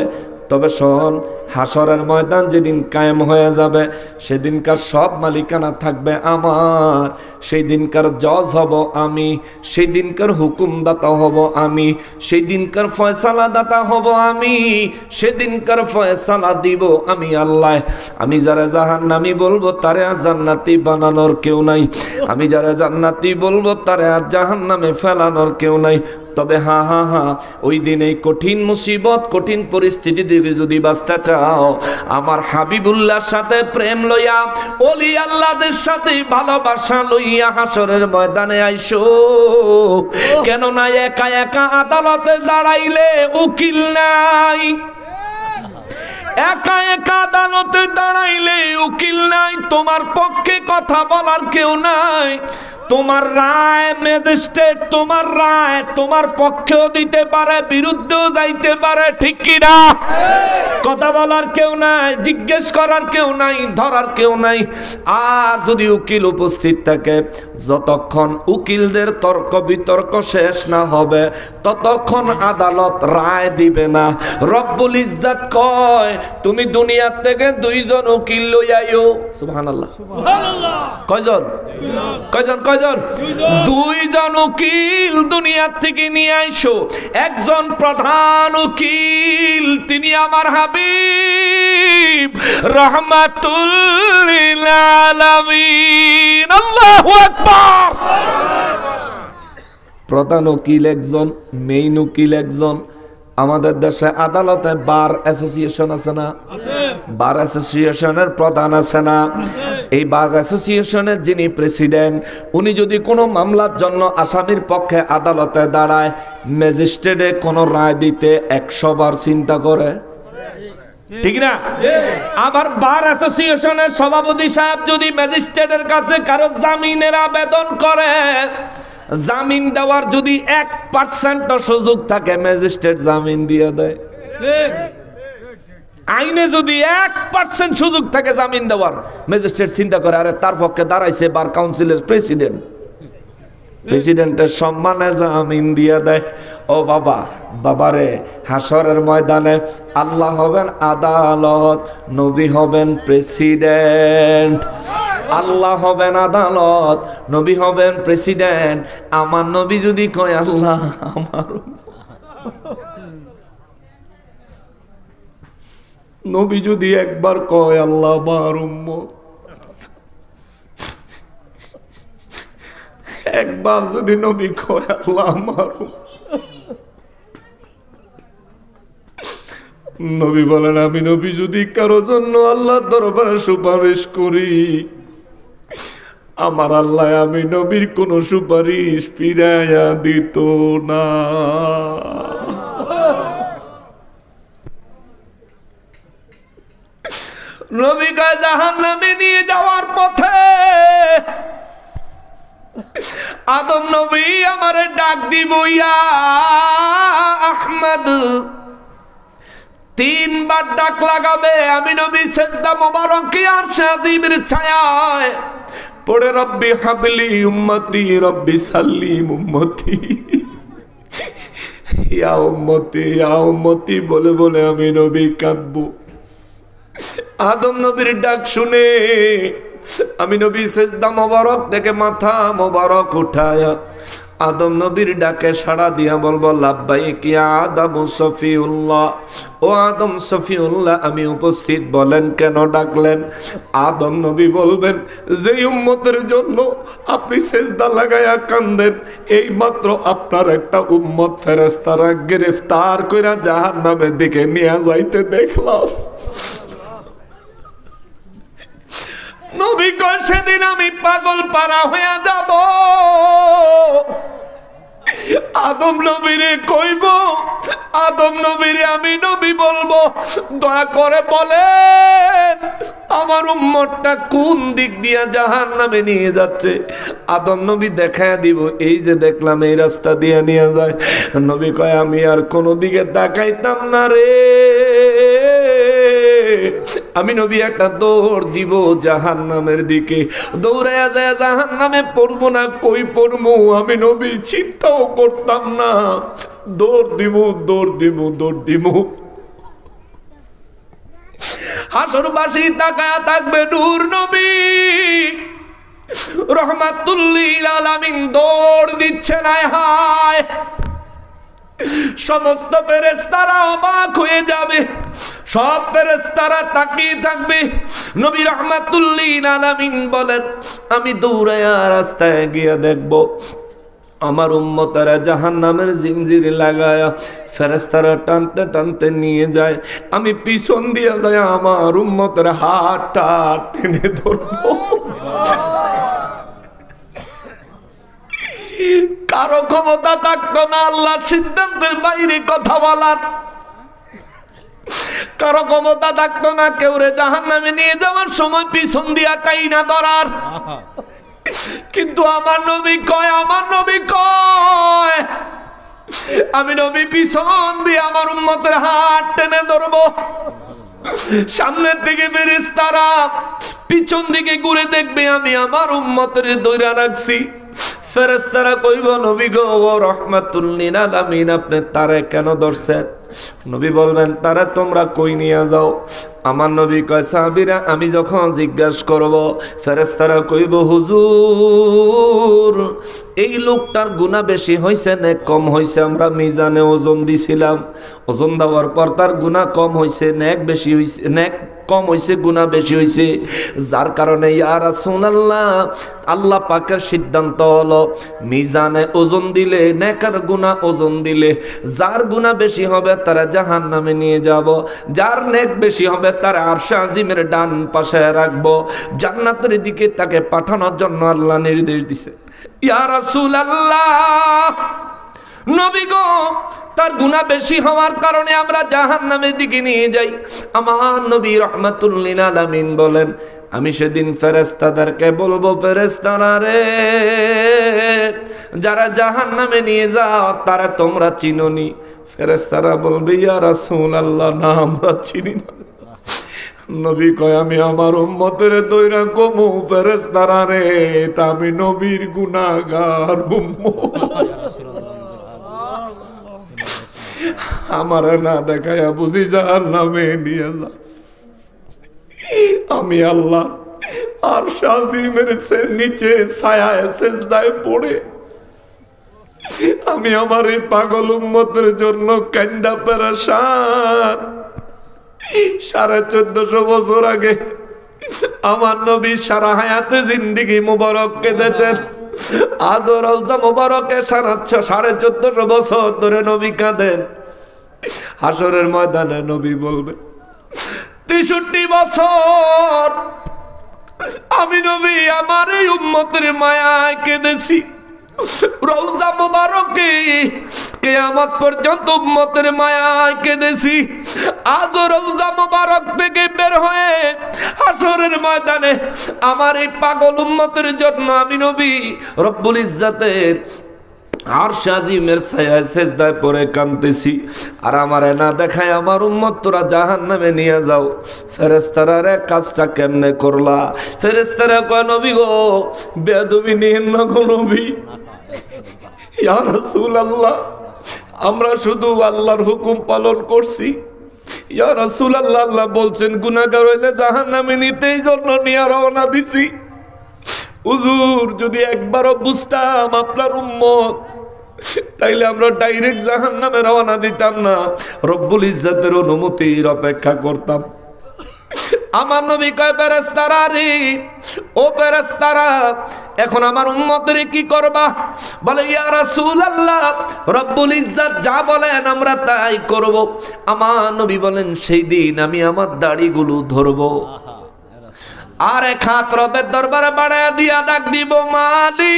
তবে শোন, হাসরের ময়দান যেদিন কায়েম হয়ে যাবে সেদিনকার সব মালিকানা থাকবে আমার। সেই দিনকার জজ হব আমি, সেই দিনকার হুকুমদাতা হব আমি, সেই দিনকার ফয়সালা দাতা হব আমি, সেদিনকার ফয়সালা দিব আমি আল্লাহ। আমি যারা জাহান্নামী বলবো তারে আর জান্নাতি বানানোর কেউ নাই, আমি যারা জান্নাতি বলবো তারে আর জাহান্নামে ফেলানোর কেউ নাই। তবে হা হা হা, ওই দিন এই কঠিন মুসিবত কঠিন পরিস্থিতি দিবে যদি বাঁচতে চাও, আমার হাবিবুল্লাহর সাথে প্রেম লইয়া, ওলি আল্লাহদের সাথে ভালোবাসা লইয়া হাসরের ময়দানে আইসো। কেননা একা একা আদালতে দাঁড়াইলে উকিল নাই, একা একা আদালতে দাঁড়াইলে উকিল নাই, তোমার পক্ষে কথা বলার কেউ নাই। তোমার রায় ম্যাজিস্ট্রেট, তোমার রায় তোমার পক্ষেও দিতে পারে, বিরুদ্ধেও যাইতে পারে, ঠিক কি না? কথা বলার কেউ নাই, জিজ্ঞেস করার কেউ নাই, ধরার কেউ নাই। আর যদি উকিল উপস্থিত থাকে, যতক্ষণ উকিলদের তর্ক বিতর্ক শেষ না হবে ততক্ষণ আদালত রায় দিবে না। রব্বুল ইজ্জত কয়, তুমি দুনিয়া থেকে দুইজন উকিল লই আইও। সুবহানাল্লাহ, সুবহানাল্লাহ। কয়জন? কয়জন? কয়জন? দুইজন উকিল দুনিয়া থেকে নিয়ে আইসো। একজন প্রধান উকিল, তিনি আমার হাবিব রাহমাতুল লিল আলামিন। আল্লাহু আকবার। প্রধান উকিল একজন, মেইন উকিল একজন। আমাদের দেশে আদালতে বার অ্যাসোসিয়েশন আছে না? বার অ্যাসোসিয়েশনের প্রধান আছে না? এই বার অ্যাসোসিয়েশনের যিনি প্রেসিডেন্ট, উনি যদি কোনো মামলার জন্য আসামির পক্ষে আদালতে দাঁড়ায়, ম্যাজিস্ট্রেটে কোনো রায় দিতে 100 বার চিন্তা করে, ঠিক না? আবার বার অ্যাসোসিয়েশনের সভাপতি সাহেব যদি ম্যাজিস্ট্রেটের কাছে কারো জামিনের আবেদন করে, জামিন দেওয়ার যদি 1% সুযোগ থাকে, ম্যাজিস্ট্রেট জামিন দিয়ে দেয়। আইনে যদি 1% সুযোগ থাকে জামিন দেওয়ার, ম্যাজিস্ট্রেট চিন্তা করে, আরে তার পক্ষে দাঁড়াইছে বার কাউন্সিলের প্রেসিডেন্ট, প্রেসিডেন্টের সম্মানে জামিন দিয়ে দেয়। ও বাবা, বাবারে, হাসরের ময়দানে আল্লাহ হবেন আদালত, নবী হবেন প্রেসিডেন্ট। আল্লাহ হবেন আদালত, নবী হবেন প্রেসিডেন্ট। আমার নবী যদি কয় আল্লাহ আমার, নবী যদি একবার কয় আল্লাহ আমার উম্মত, একবার যদি নবী কয় আল্লাহ আমার, নবী বলেন আমি নবী যদি কারো জন্য আল্লাহ দরবারে সুপারিশ করি, আমার আল্লাহ আমি নবীর কোন সুপারিশ ফিরাইয়া দিত না। নবীকে জাহান্নামে নিয়ে যাওয়ার পথে আদম নবী আমারে ডাক দিব, ইয়া আহমদ। 3 বার ডাক লাগাবে, আমি নবী সেজদা মোবারকে আর শাযীবের ছায়ায় পড়ে রব্বি হাবলি উম্মতি, রব্বি সাল্লিম উম্মতি, ইয়া উম্মতি, ইয়া উম্মতি বলে বলে আমি নবী কাঁদবো। আদম নবীর ডাক শুনে আমি নবী সেজদা মোবারক থেকে মাথা মোবারক উঠায়া আদম নবীর ডাকে সাড়া দিয়া বলবো লাব্বাইক ইয়া আদম সফিউল্লাহ। ও আদম সফিউল্লাহ, আমি উপস্থিত, বলেন কেন ডাকলেন? আদম নবী বলবেন, যে উম্মতের জন্য আপনি সেজদা লাগাইয়া কান্দেন, এই মাত্র আপনার একটা উম্মত ফেরেশতারা গ্রেফতার কইরা জাহান্নামের দিকে নিয়ে যাইতে দেখলাম। নবী কয় সেদিন আমি পাগল পারা হয়ে যাব। আদম নবীরে কইব, আদম নবীরে আমি নবী বলবো, দয়া করে বলেন আমার উম্মতটা কোন দিক দিয়া জাহান্নামে নিয়ে যাচ্ছে। আদম নবী দেখায় দিব, এই যে দেখলাম এই রাস্তা দিয়ে নিয়ে যায়। নবী কয় আমি আর কোনো দিকে তাকাইতাম না রে, আমি নবী একটা দৌড় দিব জাহান্নামের দিকে। দৌড়াইয়া যায় জাহান্নামে পড়বো না, কই পড়বো আমি নবী চিন্তাও করতাম না। দৌড় দিব, দৌড় দিব, দৌড় দিব। হাসরবাসী তাকায়া থাকবে, নূর নবী রহমাতুল লিল আলামিন দৌড় দিচ্ছে না। হায়, সমস্ত ফেরেশতারা অবাক হয়ে যাবে, সব ফেরেশতারা তাকিয়ে থাকবে। নবী রহমাতুল লিল আলামিন বলেন আমি দৌড়ায়া রাস্তায় গিয়ে দেখব আমার উম্মতেরা জাহান্নামের জিঞ্জির লাগায়া ফেরেশতারা টানতে টানতে নিয়ে যায়। আমি পিছন দিয়ে যাই আমার উম্মতের হাতটা টেনে ধরবো। কারো ক্ষমতা থাকতো না আল্লাহর সিদ্ধান্তের বাইরে কথা বলার, কারো ক্ষমতা থাকতো না কেউ রে জাহান্নামে নিয়ে যাওয়ার সময় পিছন দিয়া টাইনা ধরার। কিন্তু আমার নবী কয়, আমার নবী কয় আমি নবী পিছন দিয়ে আমার উম্মতের হাত টেনে ধরবো। সামনের দিকে ফেরেশতারা, পিছন দিকে ঘুরে দেখবে আমি আমার উম্মতের ধইরা রাখছি। ফেরেশতারা কইব নবী গো রাহমাতুল লিল আলামিন আপনি তারে কেন ধরছেন? নবী বলবেন তারা তোমরা কই নিয়ে যাও। আমার নবী কয় সাহাবীরা আমি যখন জিজ্ঞাসা করব ফেরেশতারা কইব হুজুর এই লোকটার গুনাহ বেশি হইছে না কম হইছে? আমরা মিজানে ওজন দিছিলাম, ওজন দেওয়ার পর তার গুনাহ কম হইছে নেক বেশি হইছে, নেক কম হইছে গুনাহ বেশি হইছে, যার কারণে ইয়া রাসূলুল্লাহ আল্লাহ পাকের সিদ্ধান্ত হলো মিজানে ওজন দিলে নেকের গুনাহ ওজন দিলে যার গুনাহ বেশি হবে তারা জাহান্নামে নিয়ে যাব, যার নেক বেশি হবে তারা আরশে আজিমের ডান পাশে রাখবো, জান্নাতের দিকে তাকে পাঠানোর জন্য আল্লাহ নির্দেশ দিছে। ইয়া রাসূলুল্লাহ নবী গো তার গুনাহ বেশি হওয়ার কারণে আমরা জাহান্নামের দিকে নিয়ে যাই। আমার নবী রাহমাতুল লিল আলামিন বলেন আমি সেদিন ফেরেশতাদেরকে বলবো ফেরেশতারা রে যারা জাহান্নামে নিয়ে যাও তারা তোমরা চিনোনি? ফেরেশতারা বলবে ইয়া রাসূলুল্লাহ না আমরা চিনি না। নবী কয় আমি আমার উম্মতের দইরা কমু ফেরেশতারা রে এটা আমি নবীর গুনাহগার উম্মত, আমার না দেখায়া বুঝি জাহান্নামে নিয়ে যাস। আমি আল্লাহ আর শাজিমের নিচে ছায়ায় সেজদায় পড়ে আমি আমার এই পাগল উম্মতের জন্য কান্দা পেরেশান। 1450 বছর আগে আমার নবী সারা হায়াতে জিন্দেগি মুবারক কেঁদেছেন, আজও রওজা মুবারকে 1450 বছর ধরে নবী কাঁদেন। হাসরের ময়দানে নবী বলবেন 63 বছর আমি নবী আমার এই উম্মতের মায়ায় কেঁদেছি। রওজা মুবারকে কিয়ামত পর্যন্ত উম্মতের মায়ায় কেঁদেছি। আজও রওজা মুবারক থেকে বের হয়ে হাসরের ময়দানে আমার এই পাগল উম্মতের জন্য আমি নবী রব্বুল ইজ্জতের আরশে আজিমের ছায়ায় সেজদায় পড়ে কাঁদতেছি। আর আমারে না দেখায় আমার উম্মত তোরা জাহান্নামে নিয়ে যাও। ফেরেশতারা রে কাজটা কেমনে করলা? ফেরেশতারা কয় নবী গো বেয়াদবি নিয়েন না গো নবী। ইয়া রাসূলুল্লাহ আমরা শুধু আল্লাহর হুকুম পালন করছি। ইয়া রাসূলুল্লাহ আল্লাহ বলছেন গুনাহগার হইলে জাহান্নামে নিতেই জন্য নিয়ে রওনা দিছি। হুজুর যদি একবারও বুঝতাম আপনার উম্মত তাইলে আমরা ডাইরেক্ট জাহান্নামে রওনা দিতাম না, রব্বুল ইজ্জতের অনুমতির অপেক্ষা করতাম। আমার নবী কয় ফেরেশতারা রে ও ফেরেশতারা এখন আমার উম্মতের কি করবা? বলে ইয়া রাসূলুল্লাহ রব্বুল ইজ্জত যা বলেন আমরা তাই করব। আমার নবী বলেন সেই দিন আমি আমার দাড়িগুলো ধরবো, আর এক হাত রবের দরবারে বাড়ায় দিয়া ডাক দিব, মালিক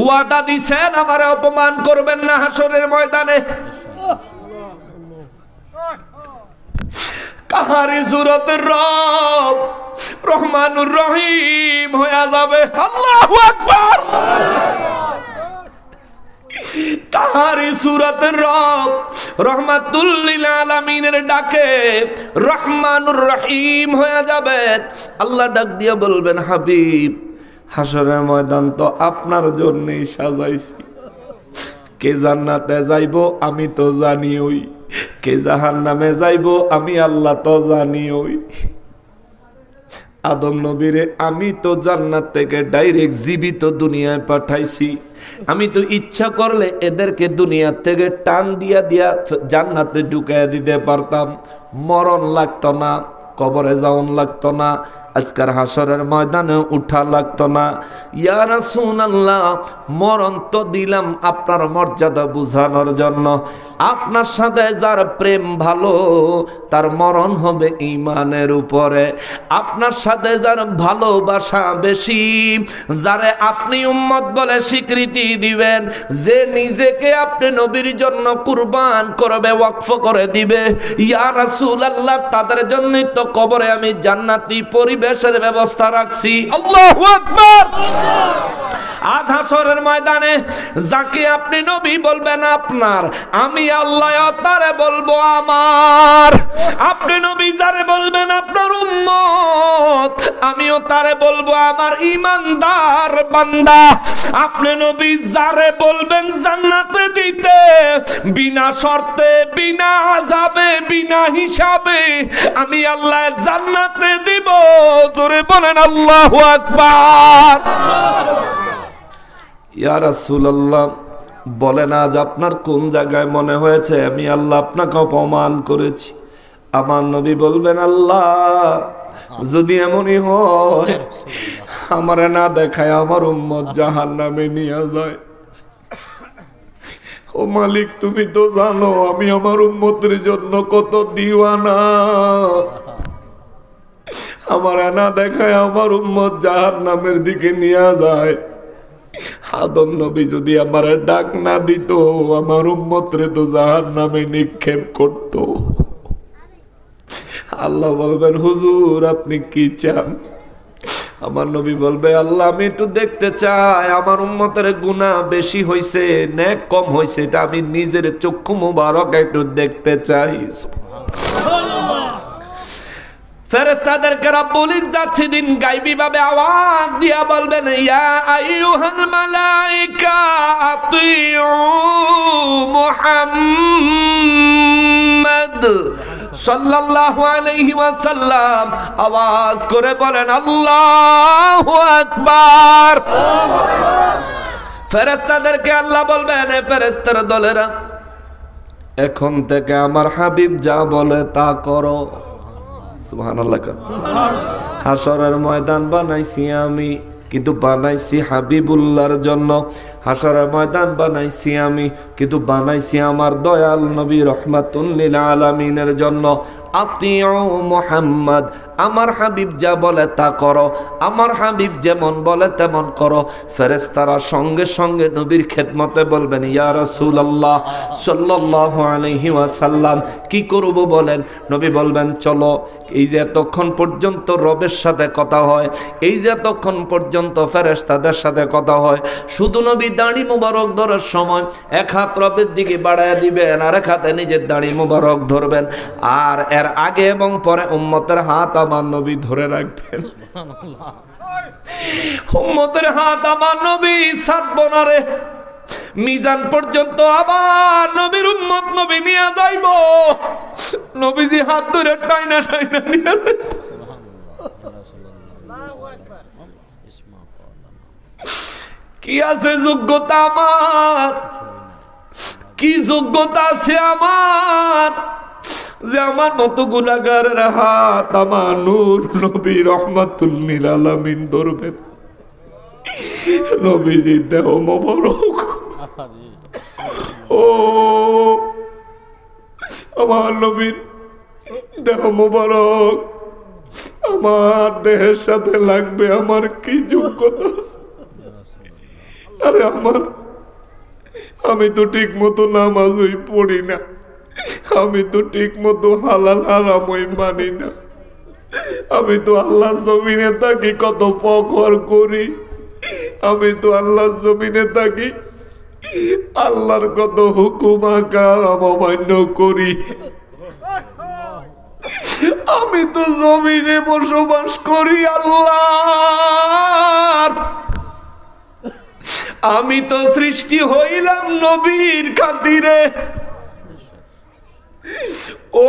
ওয়াদা দিছেন আমারে অপমান করবেন না হাসরের ময়দানে। কাহারি সুরতের রব রহমানুর রহিম হয়ে যাবে। আল্লাহু আকবার। কাহারি সুরতের রব রহমাতুল লিল আলামিনের ডাকে রহমানুর রহিম হয়ে যাবে। আল্লাহ ডাক দিয়ে বলবেন, হাবিব হাসরের ময়দান তো আপনার জন্যই সাজাইছি। কে জান্নাতে যাইব আমি তো জানি, ওই কে জাহান্নামে যাইব আমি আল্লাহ তো জানি। ওই আদম নবীরে আমি তো জান্নাত থেকে ডাইরেক্ট জীবিত দুনিয়ায় পাঠাইছি। আমি তো ইচ্ছা করলে এদেরকে দুনিয়া থেকে টান দিয়া দিয়া জান্নাতে ঢুকাইয়া দিতে পারতাম, মরণ লাগতো না, কবরে যাওন লাগতো না, আজকের হাসরের ময়দানে উঠা লাগতো না। ইয়া রাসূলুল্লাহ, মরণ তো দিলাম আপনার মর্যাদা বুঝানোর জন্য। আপনার সাথে যার প্রেম ভালো তার মরণ হবে ঈমানের উপরে। আপনার সাথে যার ভালোবাসা বেশি, যারে আপনি উম্মত বলে স্বীকৃতি দিবেন, যে নিজেকে আপনি নবীর জন্য কুরবান করবে, ওয়াকফ করে দিবে, ইয়া রাসূলুল্লাহ তাদের জন্যই তো কবরে আমি জান্নাতি পরিবেশের ব্যবস্থা রাখছি। আল্লাহু আকবার। আজ হাসরের ময়দানে যাকে আপনি নবী বলবেন আপনার, আমি আল্লাহ তারে বলবো আমার। আপনি নবী যারে বলবেন আপনার উম্মত, আমিও তারে বলবো আমার ঈমানদার বান্দা। আপনি নবী যারে বলবেন জান্নাতে দিতে, বিনা শর্তে, বিনা আযাবে, বিনা হিসাবে আমি আল্লাহ জান্নাতে দিব। জোরে বলেন আল্লাহু আকবার। ইয়া রাসূলুল্লাহ, বলেন আজ আপনার কোন জায়গায় মনে হয়েছে আমি আল্লাহ আপনাকে অপমান করেছি? আমার নবী বলবেন, আল্লাহ যদি এমনই হয় আমারে না দেখায় আমার উম্মত জাহান্নামে নিয়ে যায়। ও মালিক, তুমি তো জানো আমি আমার উম্মতের জন্য কত দিওয়ানা। আমারে না দেখায় আমার উম্মত জাহান্নামের দিকে নিয়ে যায়। আদম নবী যদি আমার ডাক না দিত, আমার উম্মতরে তো জাহান্নামে নিক্ষেপ করত। আল্লাহ বলবেন, হুজুর আপনি কি চান? আমার নবী বলবে, আল্লাহ আমি একটু দেখতে চাই আমার উম্মতের গুনাহ বেশি হইছে নেক কম হইছে, এটা আমি নিজের চক্ষু মুবারক একটু দেখতে চাই। ফেরেশতাদেরকে রব্বুল ইজ্জত সেদিন গায়বী ভাবে আওয়াজ দিয়া বলবেন, ইয়া আইয়ুহাল মালায়েকা আতিউ মুহাম্মদ সাল্লাল্লাহু আলাইহি ওয়াসাল্লাম। আওয়াজ করে বলেন আল্লাহু আকবার। ফেরেশতাদেরকে আল্লাহ বলবেন, এ ফেরেশতার দলেরা এখন থেকে আমার হাবিব যা বলে তা করো। সুবহানাল্লাহ। হাসরের ময়দান বানাইছি আমি, কিন্তু বানাইছি হাবিবুল্লাহর জন্য। হাসরের ময়দান বানাইছি আমি, কিন্তু বানাইছি আমার দয়াল নবী রহমাতুল লিল আলামিনের জন্য। আতিউ মুহাম্মদ, আমার হাবিব যা বলে তা করো, আমার হাবিব যেমন বলে তেমন করো। ফেরেশতারা সঙ্গে সঙ্গে নবীর খেদমতে বলবেন, ইয়া রাসূলুল্লাহ সাল্লাল্লাহু আলাইহি ওয়াসাল্লাম কি করব বলেন? নবী বলবেন, চলো এই যে এতক্ষণ পর্যন্ত রবের সাথে কথা হয়, এই যে এতক্ষণ পর্যন্ত ফেরেশতাদের সাথে কথা হয়, শুধু নবী দাড়ি মুবারক ধরার সময় এক হাত রবের দিকে বাড়ায় দিবেন, আর এক হাতে নিজের দাড়ি মুবারক ধরবেন, আর এর আগে এবং পরে উম্মতের হাত আমার নবী ধরে রাখবেন। উম্মতের হাত আমার নবী ছাড়বো না রে। মিজান পর্যন্ত আবার নবীর উম্মত নবী নিয়ে যাইব। নবীজি হাত ধরে টাইনা টাইনা নিয়ে যাইব। কি আছে যোগ্যতা আমার? কি যোগ্যতা আছে আমার যে আমার মতো গুনাহগারের হাত আমার নূর নবী রহমাতুল লিল আলামিন ধরবেন? নবীজি দেহ মোবারক, ও আমার নবীর দেহ মোবারক আমার দেহের সাথে লাগবে, আমার কি যোগ্যতা আছে? আরে আমি তো ঠিক মতো নামাজই পড়ি না, আমি তো ঠিক মতো হালাল হারামই মানি না, আমি তো আল্লাহ জমিনে থাকি কত ফখর করি, আমি তো আল্লাহ জমিনে থাকি আল্লাহর কত হুকুম আকাম অমান্য করি, আমি তো জমিনে বসবাস করি আল্লাহ, আমি তো সৃষ্টি হইলাম নবীর খাতিরে।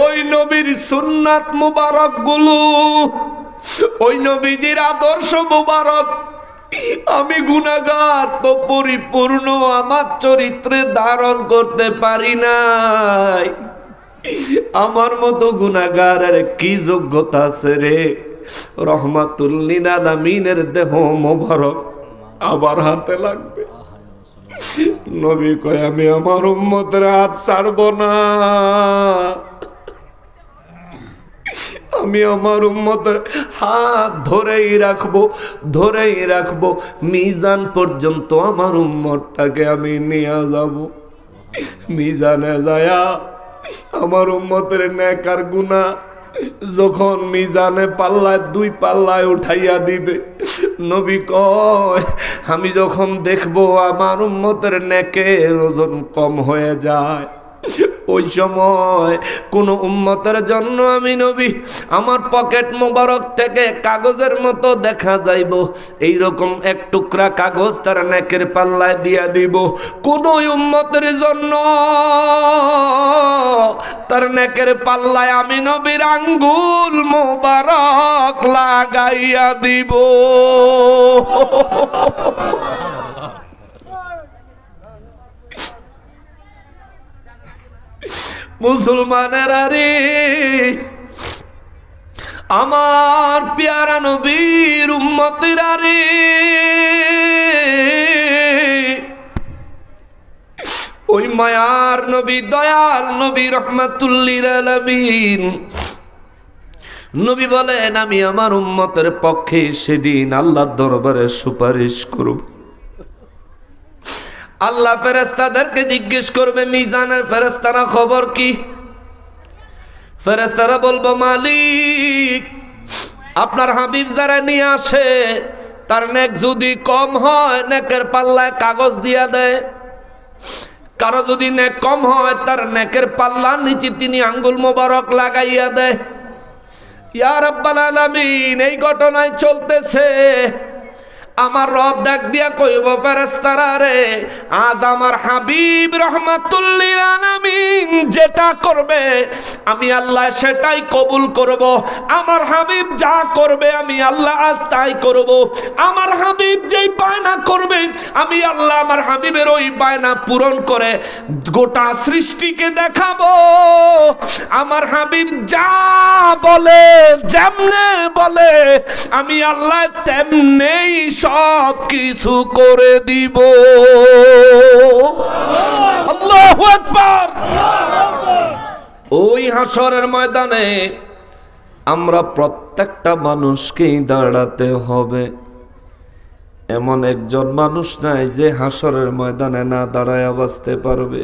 ওই নবীর সুন্নাত মুবারক গুলো, ওই নবীজির আদর্শ মুবারক আমি গুনাহগার তো পরিপূর্ণ আমার চরিত্রে ধারণ করতে পারি নাই। আমার মতো গুনাহগারের কি যোগ্যতা আছে রে? রহমাতুল লিল আলামিনের দেহ মোবারক আবার হাতে লাগবে। নবী কয় আমি আমার উম্মতের হাত ছাড়ব না, আমি আমার উম্মতের হাত ধরেই রাখবো মিজান পর্যন্ত আমার উম্মতটাকে আমি নিয়ে যাব। মিজানে যায়া আমার উম্মতের নেকার গুনাহ যখন মিজানে পাল্লায় দুই পাল্লায় উঠাইয়া দিবে, নবী কয় আমি যখন দেখবো আমার উম্মতের নেকের ওজন কম হয়ে যায়, ওই সময় কোন উম্মতের জন্য আমি নবী আমার পকেট মোবারক থেকে কাগজের মতো দেখা যাইব এইরকম এক টুকরা কাগজ তার নেকের পাল্লায় দিয়া দিব। কোন উম্মতের জন্য তার নেকের পাল্লায় আমি নবীর আঙ্গুল মোবারক লাগাইয়া দিব। মুসলমানেরা রে, আমার প্যারা নবীর উম্মতেরা রে, ওই মায়ার নবী দয়াল নবী রহমাতুল লিল আলামিন নবী বলেন আমি আমার উম্মতের পক্ষে সেদিন আল্লাহর দরবারে সুপারিশ করব। আল্লাহ ফেরেশতাদেরকে জিজ্ঞেস করবে মিজানের ফেরেশতারা খবর কি? ফেরেশতারা বলবো মালিক আপনার হাবিব যারা নিয়ে আসে তার নেক যদি কম হয় নেকের পাল্লায় কাগজ দিয়া দেয়, কারো যদি নেক কম হয় তার নেকের পাল্লার নিচে তিনি আঙ্গুল মোবারক লাগাইয়া দেয়। ইয়া রাব্বাল আলামিন এই ঘটনায় চলতেছে। আমার রব ডাক দিয়া কইব ফেরেশতারা রে, আজ আমার হাবিব রহমাতুল লিল আলামিন যেটা করবে আমি আল্লাহ সেটাই কবুল করব। আমার হাবিব যা করবে আমি আল্লাহ আজ তাই করব। আমার হাবিব যেই বায়না করবে আমি আল্লাহ আমার হাবিবের ওই বায়না পূরণ করে গোটা সৃষ্টিকে দেখাবো। আমার হাবিব যা বলে যেমনে বলে আমি আল্লাহ তেমনেই সব কিছু করে দিব। আল্লাহু আকবার। ওই হাসরের ময়দানে আমরা প্রত্যেকটা মানুষকেই দাঁড়াতে হবে। এমন একজন মানুষ নাই যে হাসরের ময়দানে না দাঁড়ায় বাঁচতে পারবে।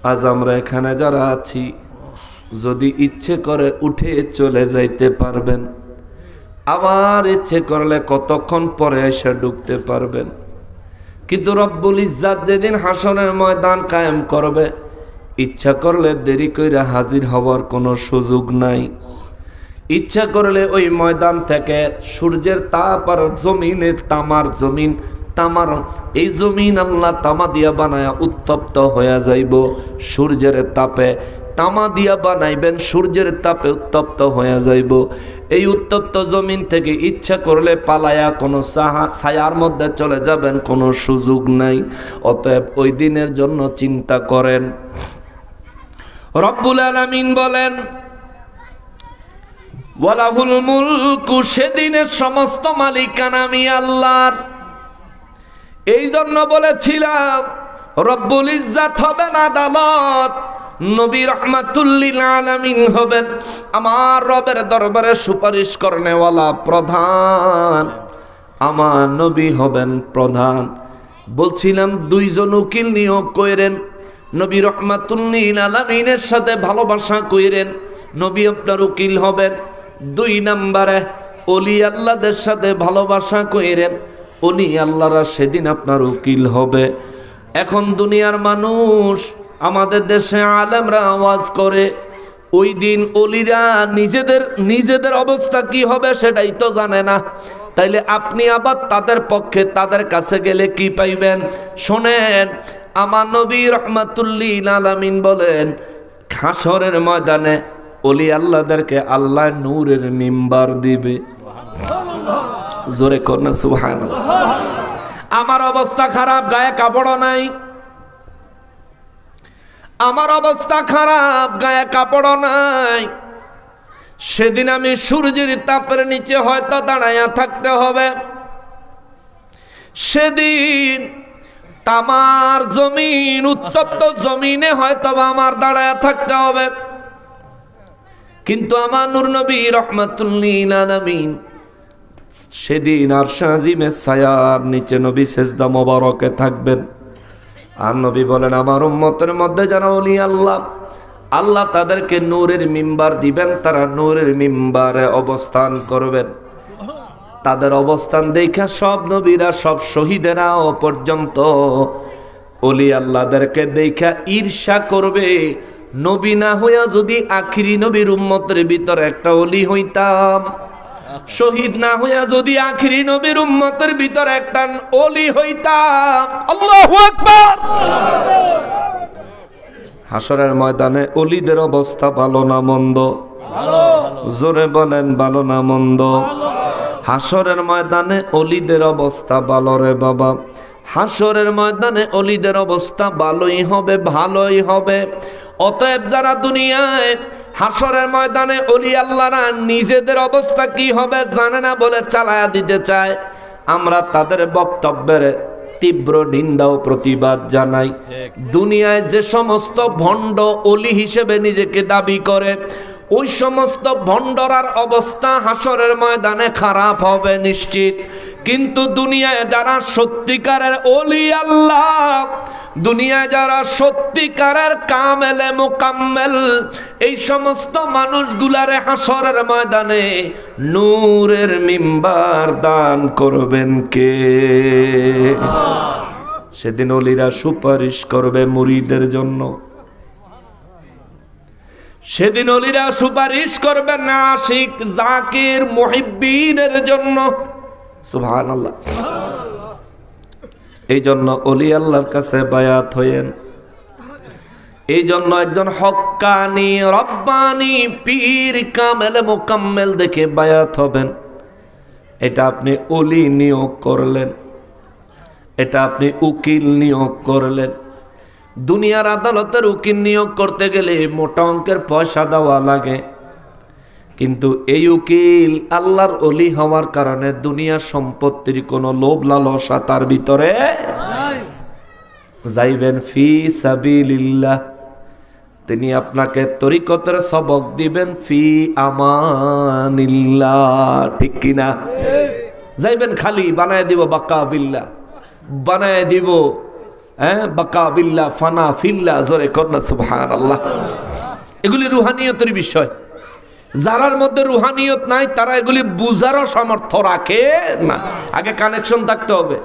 আজ আমরা এখানে যারা আছি যদি ইচ্ছে করে উঠে চলে যাইতে পারবেন, আবার ইচ্ছে করলে কতক্ষণ পরে এসে ঢুকতে পারবেন। কিন্তু রব্বুল ইজ্জাত যেদিন হাসরের ময়দান কায়েম করবে ইচ্ছা করলে দেরি কইরা হাজির হওয়ার কোনো সুযোগ নাই। ইচ্ছা করলে ওই ময়দান থেকে সূর্যের তাপ আর জমিনে তামার জমিন তামার এই জমিন আল্লাহ তামা দিয়া বানায়া উত্তপ্ত হয়ে যাইব। সূর্যের তাপে তামা দিয়া বানাইবেন, সূর্যের তাপে উত্তপ্ত হয়ে যাইব। এই উত্তপ্ত জমিন থেকে ইচ্ছা করলে পালায়া কোনো ছায়ার মধ্যে চলে যাবেন, কোনো সুযোগ নাই। অতএব ওই দিনের জন্য চিন্তা করেন। রব্বুল আলামিন বলেন ওয়ালাহুল মুলকু, সেদিনের সমস্ত মালিকানা আমি আল্লাহর। এই জন্য বলেছিলাম রব্বুল ইজ্জাত হবেন আদালত, নবী রাহমাতুল লিল আলামিন হবেন, আমার রবের দরবারে সুপারিশ করনেওয়ালা প্রধান, আমার নবী হবেন প্রধান। বলছিলাম দুইজন উকিল নিয়োগ কইরেন, নবী রাহমাতুল লিল আলামিনের সাথে ভালোবাসা কইরেন, নবী আপনার উকিল হবেন। 2 নম্বরে ওলি আল্লাহদের সাথে ভালোবাসা কইরেন, ওলি আল্লাহরা সেদিন আপনার উকিল হবে। এখন দুনিয়ার মানুষ, আমাদের দেশে আলেমরা আওয়াজ করে, ওই দিন ওলিরা নিজেদের অবস্থা কি হবে সেটাই তো জানে না। তাইলে আপনি আবার তাদের পক্ষে, তাদের কাছে গেলে কি পাইবেন? শোনেন, আমার নবী রাহমাতুল লিল আলামিন বলেন, হাশরের ময়দানে ওলি আল্লাহদেরকে আল্লাহ নূরের মিম্বার দিবে। জোরে করনা সুবহানাল্লাহ। আমার অবস্থা খারাপ, গায়ে কাপড় নাই, আমার অবস্থা খারাপ, গায়ে কাপড় নাই। সেদিন আমি সূর্যের তাপের নিচে হয়তো দাঁড়াইয়া থাকতে হবে। সেদিন তামার জমিন, উত্তপ্ত জমিনে হয়তো আমার দাঁড়াইয়া থাকতে হবে। কিন্তু আমার নূর নবী রাহমাতুল লিল আলামিন সেদিন আরশে আজিমের ছায়ার নিচে নবী সেজদা মোবারকে থাকবেন। আর নবী বলেন, আমার উম্মতের মধ্যে যারা ওলি আল্লাহ, আল্লাহ তাদেরকে নূরের মিম্বার দিবেন, তারা নূরের মিম্বারে অবস্থান করবেন। তাদের অবস্থান দেখা সব নবীরা, সব শহীদেরাও পর্যন্ত ওলি আল্লাহদেরকে দেখা ঈর্ষা করবে। নবী না হইয়া যদি আখিরি নবীর উম্মতের ভিতরে একটা ওলি হইতাম, শহীদ না হইয়া যদি আখিরি নবীর উম্মতের ভিতরে একটা ওলি হইতাম। আল্লাহু আকবার। হাশরের ময়দানে ওলিদের অবস্থা ভালো না মন্দ? জোরে বলেন, ভালো না মন্দ? হাশরের ময়দানে ওলিদের অবস্থা ভালো রে বাবা। হাশরের ময়দানে ওলিদের অবস্থা ভালোই হবে, ভালোই হবে। অতএব যারা দুনিয়ায় হাশরের ময়দানে ওলি আল্লাহরা নিজেদের অবস্থা কি হবে জানে না বলে চালায়া দিতে চায়, আমরা তাদের বক্তব্যের তীব্র নিন্দা ও প্রতিবাদ জানাই। দুনিয়ায় যে সমস্ত ভণ্ড ওলি হিসেবে নিজেকে দাবি করে, ওই সমস্ত ভণ্ডরার অবস্থা হাশরের ময়দানে খারাপ হবে নিশ্চিত। কিন্তু দুনিয়ায় যারা সত্যিকারের ওলি আল্লাহ, দুনিয়ায় যারা সত্যিকারের কামেলে মুকাম্মেল, এই সমস্ত মানুষগুলারে হাশরের ময়দানে নূরের মিম্বার দান করবেন কে? সেদিন ওলিরা সুপারিশ করবে মুরিদের জন্য। সেদিন ওলিরা সুপারিশ করবেন না আশিক, জাকির, মুহিব্বিনের জন্য। সুবহানাল্লাহ। এই জন্য ওলি আল্লাহর কাছে বায়াত হয়েন। এই জন্য একজন হক্কানি রব্বানি পীর কামেল মুকাম্মেল দেখে বায়াত হবেন। এটা আপনি ওলি নিয়োগ করলেন, এটা আপনি উকিল নিয়োগ করলেন। দুনিয়ার আদালতের উকিল নিয়োগ করতে গেলে মোটা অঙ্কের পয়সা দেওয়া লাগে, কিন্তু এই উকিল আল্লাহর ওলি হওয়ার কারণে দুনিয়ার সম্পত্তির কোনো লোভ লালসা তার ভিতরে যাইবেন ফি সাবিলিল্লাহ। তিনি আপনাকে তরিকতের সবক দিবেন ফি আমানিল্লাহ, ঠিক কিনা? যাইবেন খালি বানায় দিব বাকা বিল্লাহ, বানায় দিব বাকা বিল্লাহ ফানা ফিল্লাহ। জোরে করনা সুবহানাল্লাহ। এগুলি রুহানিয়তের বিষয়। যারার মধ্যে রুহানিয়ত নাই তারা এগুলি বুঝারও সামর্থ্য রাখে না। আগে কানেকশন থাকতে হবে।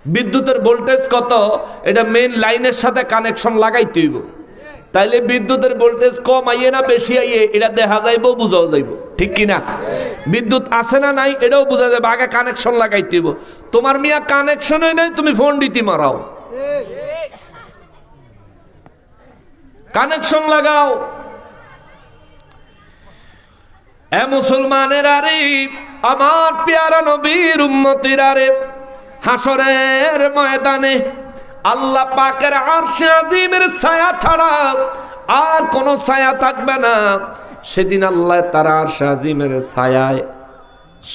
বিদ্যুতের ভোল্টেজ কত, এটা মেইন লাইনের সাথে কানেকশন লাগাইতে হইব। তাইলে বিদ্যুতের ভোল্টেজ কম আইয়ে না বেশি আইয়ে এটা দেখা যাইব, বুঝাও যাইব, ঠিক কিনা? বিদ্যুৎ আছে না নাই এটাও বোঝা যাবে, আগে কানেকশন লাগাইতে হইব। তোমার মিয়া কানেকশনই নাই, তুমি ফোন দিতে মারাও, কানেকশন লাগাও। এ মুসলমানের আরে, আমার পেয়ারা নবীর উম্মতির আরে, হাশরের ময়দানে আল্লাহ পাকের আরশে আজিমের ছায়া ছাড়া আর কোন ছায়া থাকবে না। সেদিন আল্লাহ তার আরশে আজিমের ছায়ায়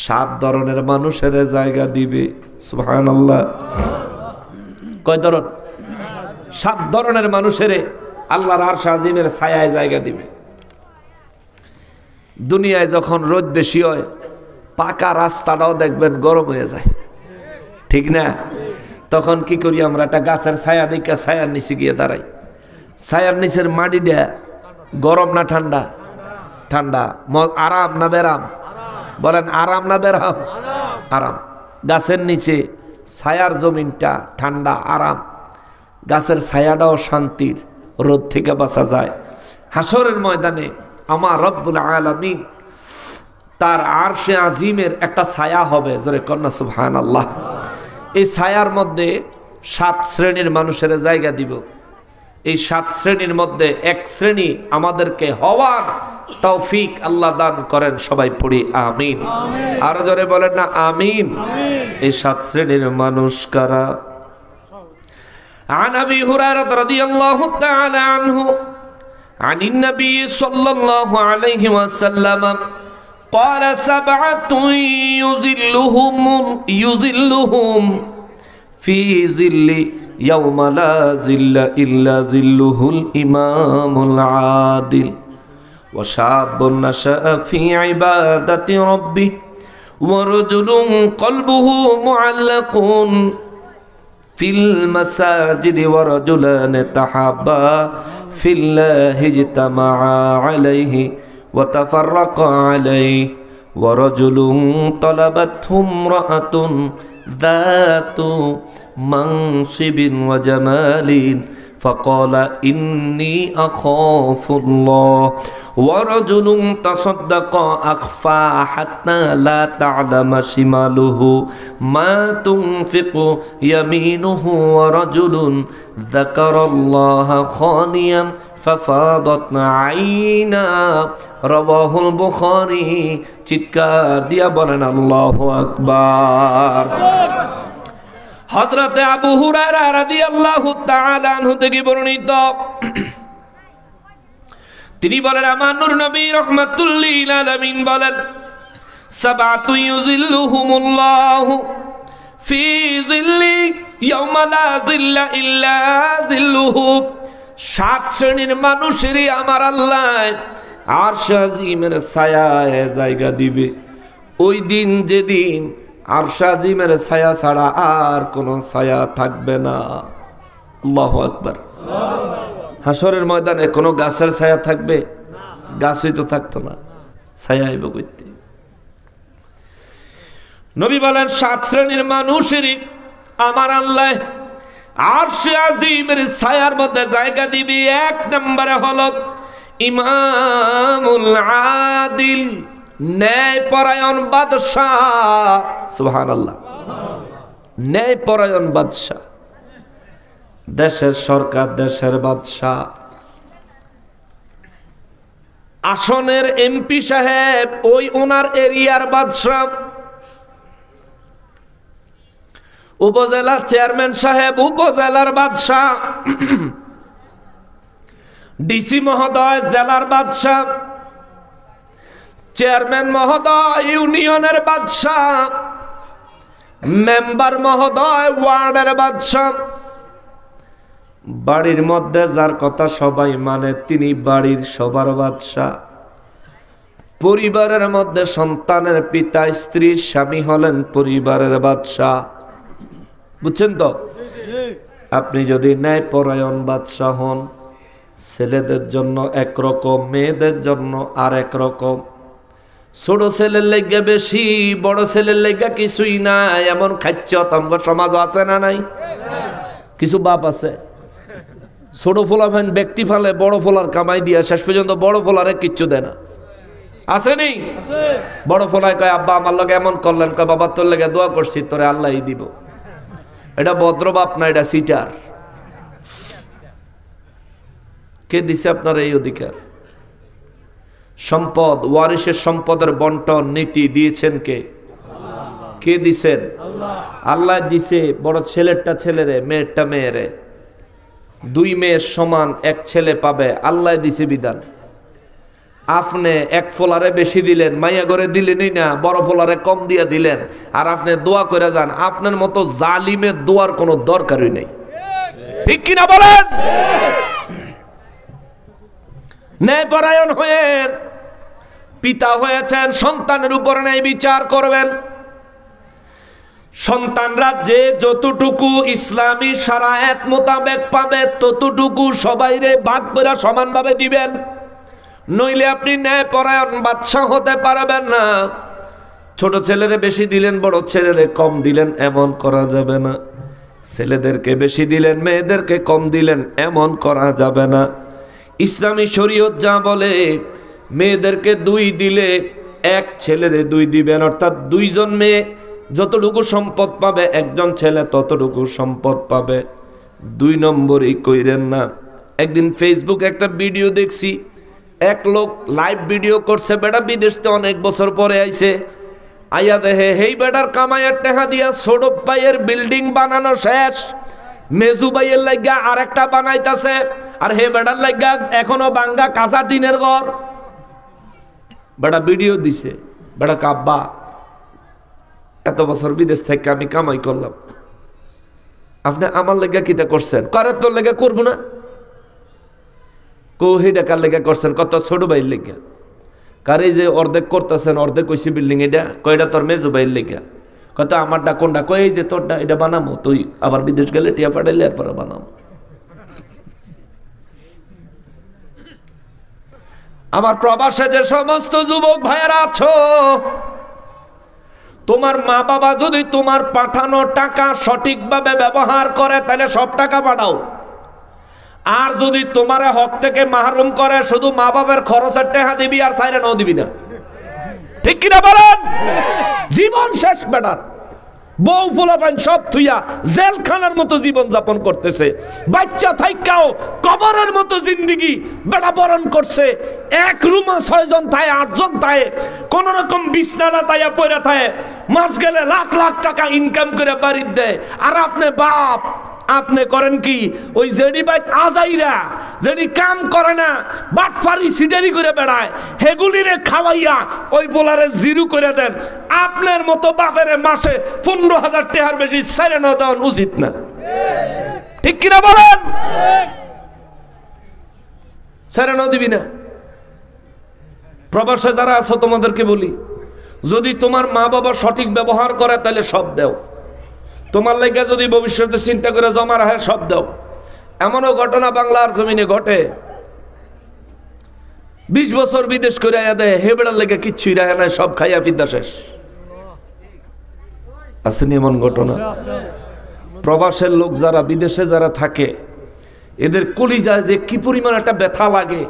7 ধরনের মানুষের জায়গা দিবে। সুবহানাল্লাহ। কয় ধরন? 7 ধরনের মানুষের আল্লাহর আরশ আজিমের ছায়ায় জায়গা দিবে। দুনিয়ায় যখন রোদ বেশি হয় পাকা রাস্তাটাও দেখবেন গরম হয়ে যায়, ঠিক না? তখন কি করি আমরা? একটা গাছের ছায়া দিকে ছায়ার নিচে গিয়ে দাঁড়াই। ছায়ার নিচের মাটিটা গরম না ঠান্ডা? ঠান্ডা। আরাম না বেরাম? বলেন আরাম না বেরাম? আরাম। গাছের নিচে ছায়ার জমিনটা ঠান্ডা, আরাম। গাছের ছায়াটাও শান্তির, রোদ থেকে বাঁচা যায়। হাসরের ময়দানে আমার রব্বুল আলামিন তার আরশে আজিমের একটা ছায়া হবে, জোরে কন্যা সুবহানাল্লাহ। এই ছায়ার মধ্যে 7 শ্রেণীর মানুষের জায়গা দিব। এই 7 শ্রেণীর মধ্যে এক শ্রেণী আমাদেরকে হওয়ার তৌফিক আল্লাহ দান করেন। সবাই পড়ি আমিন। আরো জোরে বলেন না আমিন। এই 7 শ্রেণীর মানুষ কারা? عن أبي هريرة رضي الله تعالى عنه عن النبي صلى الله عليه وسلم قال 7 يظلهم في ظل يوم لا ظل إلا ظله الإمام العادل وشاب نشأ في عبادة ربه ورجل قلبه معلق في المساجد ورجلان تحابا في الله اجتمعا عليه وتفرقا عليه ورجل طلبته امرأة ذات منصب وجمال فقال إني أخاف الله ورجل تصدق أخفى حتى لا تعلم شماله ما تنفق يمينه ورجل ذكر الله خاليا ففاضت عينا رواه البخاري চিৎকার দিয়া বলেন আল্লাহু আকবার। হযরতে আবু হুরায়রা রাদিয়াল্লাহু তাআলা আনহু থেকে বর্ণিত, তিনি বলেন আমার নূর নবী রাহমাতুল লিল আলামিন বলেন 7 ইউযিল্লুহুমুল্লাহু ফি যিল্লি ইয়াওমা লা যিল্লা ইল্লা যিল্লুহু। 7 শ্রেণীর মানুষেরই আমার আল্লাহ আরশ আজিমের ছায়ায় জায়গা দিবে। ওই দিন যেদিন আরশ আজিমের ছায়া ছাড়া আর কোনো ছায়া থাকবে না। আল্লাহু আকবার। হাসরের ময়দানে কোনো গাছের ছায়া থাকবে? গাছই তো থাকতো না, ছায়া আইব কইতে। নবী বলেন 7 শ্রেণীর মানুষেরই আমার আল্লাহ আরশে আজিমের ছায়ার মধ্যে জায়গা দিবে। 1 নম্বরে হলো ইমামুল আদিল, ন্যায়পরায়ণ বাদশাহ। সুবহানাল্লাহ। ন্যায়পরায়ণ বাদশাহ, দেশের সরকার, দেশের বাদশাহ, আসনের এমপি সাহেব ওই ওনার এরিয়ার বাদশাহ, উপজেলার চেয়ারম্যান সাহেব উপজেলার বাদশাহ, ডিসি মহোদয় জেলার বাদশাহ, চেয়ারম্যান মহোদয় ইউনিয়নের বাদশাহ, মেম্বার মহোদয় ওয়ার্ডের বাদশাহ। বাড়ির মধ্যে যার কথা সবাই মানে তিনি বাড়ির সবার বাদশাহ। পরিবারের মধ্যে সন্তানের পিতা, স্ত্রী, স্বামী হলেন পরিবারের বাদশাহ। বুঝছেন তো? আপনি যদি ন্যায়পরায়ণ বাদশাহ হন, ছেলেদের জন্য একরকম, মেয়েদের জন্য আর এক রকম। ছোট ছেলের লেগে বেশি, বড় ছেলের লেগে কিছুই নাই, এমন খাচ্ছ তঙ্গ সমাজ আছে না নাই? কিছু বাপ আছে ছোট ফোলা ফেন ব্যক্তি ফালে বড় ফোলার কামাই দিয়া শেষ পর্যন্ত বড় ফোলারে কিচ্ছু দেয় না। আছে নি? বড় ফোলায় কয় আব্বা আমার লগে এমন করলেন, কয় বাবা তোর লেগে দোয়া করছি, তোরে আল্লাহই দিব। এটা ভদ্র বাপ না, এটা সিটার। কে দিছে আপনার এই অধিকার? সম্পদ, ওয়ারিসের সম্পদের বন্টন নীতি দিয়েছেন কে? কে দিছেন? আল্লাহ দিছে। বড় ছেলেরটা ছেলেরে, মেয়েরটা মেয়েরে। 2 মেয়ের সমান 1 ছেলে পাবে, আল্লাহ দিছে বিধান। আপনি 1 ফোলারে বেশি দিলেন, মাইয়া করে দিলেনই না, বড় ফোলারে কম দিয়ে দিলেন, আর আপনি দোয়া করে যান। আপনার মতো জালিমের দোয়ার কোনো দরকারই নেই, ঠিক কিনা বলেন? ন্যায়পরায়ণ হয়েন। পিতা হয়েছেন, সন্তানের উপর ন্যায় বিচার করবেন। সন্তানরা যে যতটুকু ইসলামী শারায়াত মোতাবেক পাবে ততটুকু সবাইরে ভাগ করে সমানভাবে দিবেন। নইলে আপনি ন্যায়পরায়ণ বাদশা হতে পারবেন না। ছোট ছেলেরে বেশি দিলেন, বড় ছেলেরে কম দিলেন, এমন করা যাবে না। ছেলেদেরকে বেশি দিলেন, মেয়েদেরকে কম দিলেন, এমন করা যাবে না। ইসলামী শরীয়ত যা বলে, মেয়েদেরকে 2 দিলে 1 ছেলেরে 2 দিবেন, অর্থাৎ 2 জন মেয়ে যতটুকু সম্পদ পাবে 1 জন ছেলে ততটুকু সম্পদ পাবে। 2 নম্বরই কইরেন না। একদিন ফেসবুকে একটা ভিডিও দেখছি, এক লোক লাইভ ভিডিও করছে, বেটা বিদেশতে অনেক বছর পরে আইছে, আইয়া দেহে হেই বেটার কামাইয়ের টেহা দিয়া ছোট ভাইয়ের বিল্ডিং বানানো শেষ, মেজু ভাইয়ের লাগা আরেকটা বানাইতাছে, আর হে বেটার লাগা এখনো বাঙ্গা কাঁচা টিনের ঘর। বেটা ভিডিও দিছে, বেটা কাব্বা এত বছর বিদেশ থেকে আমি কামাই করলাম, আপনি আমার লেগা কিটা করছেন? করে তোর লেগা করবো না। কোহিটা কার লেগা করছেন? কত ছোট ভাইয়ের লেগা। কারে যে অর্ধেক করতেছেন, অর্ধেক কইছি বিল্ডিং, এটা কয়টা তোর মেজু ভাইয়ের লেগা। কত আমারটা কোনটা? কই যে তোরটা, এটা বানামো, তুই আবার বিদেশ গেলে টিয়া পাঠাইলে এরপরে বানামো। আমার প্রবাসে যে সমস্ত যুবক ভাইয়েরা আছো, তোমার মা বাবা যদি তোমার পাঠানো টাকা সঠিকভাবে ব্যবহার করে তাহলে সব টাকা পাঠাও। আর যদি তোমার হক থেকে মাহরুম করে শুধু মা বাবার খরচের টাকা দিবি আর সাইরে নাও দিবি না। ঠিক কিনা বলেন? জীবন শেষ বেটার। বউ ফুলাপান সব থুইয়া জেলখানার মতো জীবন যাপন করতেছে, বাচ্চা থাইকাও কবরের মতো জিন্দিগি বেটা বরণ করছে। এক রুমে 6 জন থাকে, 8 জন থাকে, কোন রকম বিছনাটা তাইয়া পড়ে থাকে, মাস গেলে লাখ লাখ টাকা ইনকাম করে বাড়ির দেয়। আর আপনি বাপ, আপনি করেন কি? ওই জেডি বাইক আজাইরা যেডি কাম করে না, বাটফারি সিডারি করে বেড়ায়, হেগুলিরে খাওয়াইয়া ওই পোলারে জিরু করে দেন। আপনার মতো বাপের মাসে 15,000 টাকার বেশি ছেড়ে না দেওয়া উচিত না। ঠিক কিনা বলেন? ছেড়ে না দিবি না। প্রবাসে যারা আছো তোমাদেরকে বলি, যদি তোমার মা বাবা সঠিক ব্যবহার করে তাহলে সব দেও। তোমার লেগে যদি ভবিষ্যতে চিন্তা করে জমা রাখে সব দাও। এমনও ঘটনা বাংলার জমিনে ঘটে, 20 বছর বিদেশ করে আয়া দেয়, হেবেড়ার লেগে কিচ্ছুই রাখে না, সব খাইয়া ফিদ্দা শেষ। আসেনি এমন ঘটনা? প্রবাসের লোক যারা বিদেশে যারা থাকে, এদের কলিজায় যে কি পরিমাণ একটা ব্যথা লাগে,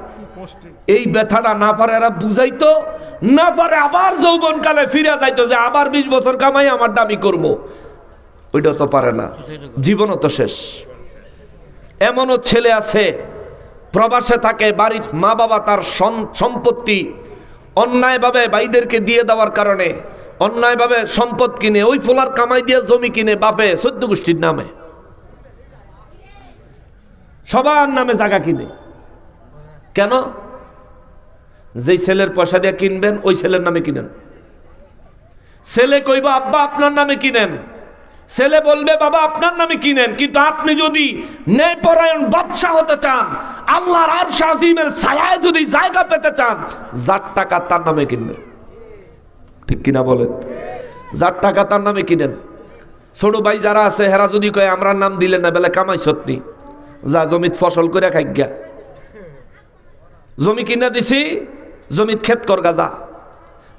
এই ব্যথাটা না পারে এরা বুঝাইতো, না পারে আবার যৌবনকালে ফিরে যাইতো যে আবার 20 বছর কামাই আমার দামি করবো। ওইটাও তো পারে না, জীবনও তো শেষ। এমনও ছেলে আছে প্রবাসে থাকে, বাড়ির মা বাবা তার সম্পত্তি অন্যায়ভাবে ভাইদেরকে দিয়ে দেওয়ার কারণে অন্যায়ভাবে সম্পদ কিনে, ওই ফোলার কামাই দিয়ে জমি কিনে বাপে 14 গোষ্ঠীর নামে, সবার নামে জায়গা কিনে। কেন? যেই ছেলের পয়সা দিয়ে কিনবেন ওই ছেলের নামে কিনেন। ছেলে কইবা আব্বা আপনার নামে কিনেন, ছেলে বলবে বাবা আপনার নামে কিনেন। কিন্তু আপনি যদি ন্যায়পরায়ণ বাদশা হতে চান, আল্লাহর আরশ আজিমের ছায়ায় যদি জায়গা পেতে চান, যার টাকা তার নামে কিনবেন। ঠিক কিনা বলেন? যার টাকা তার নামে কিনেন। ছোট ভাই যারা আছে হেরা যদি কয় আমরা নাম দিলেন না, বেলা কামাই সত্যি, যা জমিত ফসল করে খাই গা, জমি কিনা দিছি, জমিত ক্ষেত কর গা, যা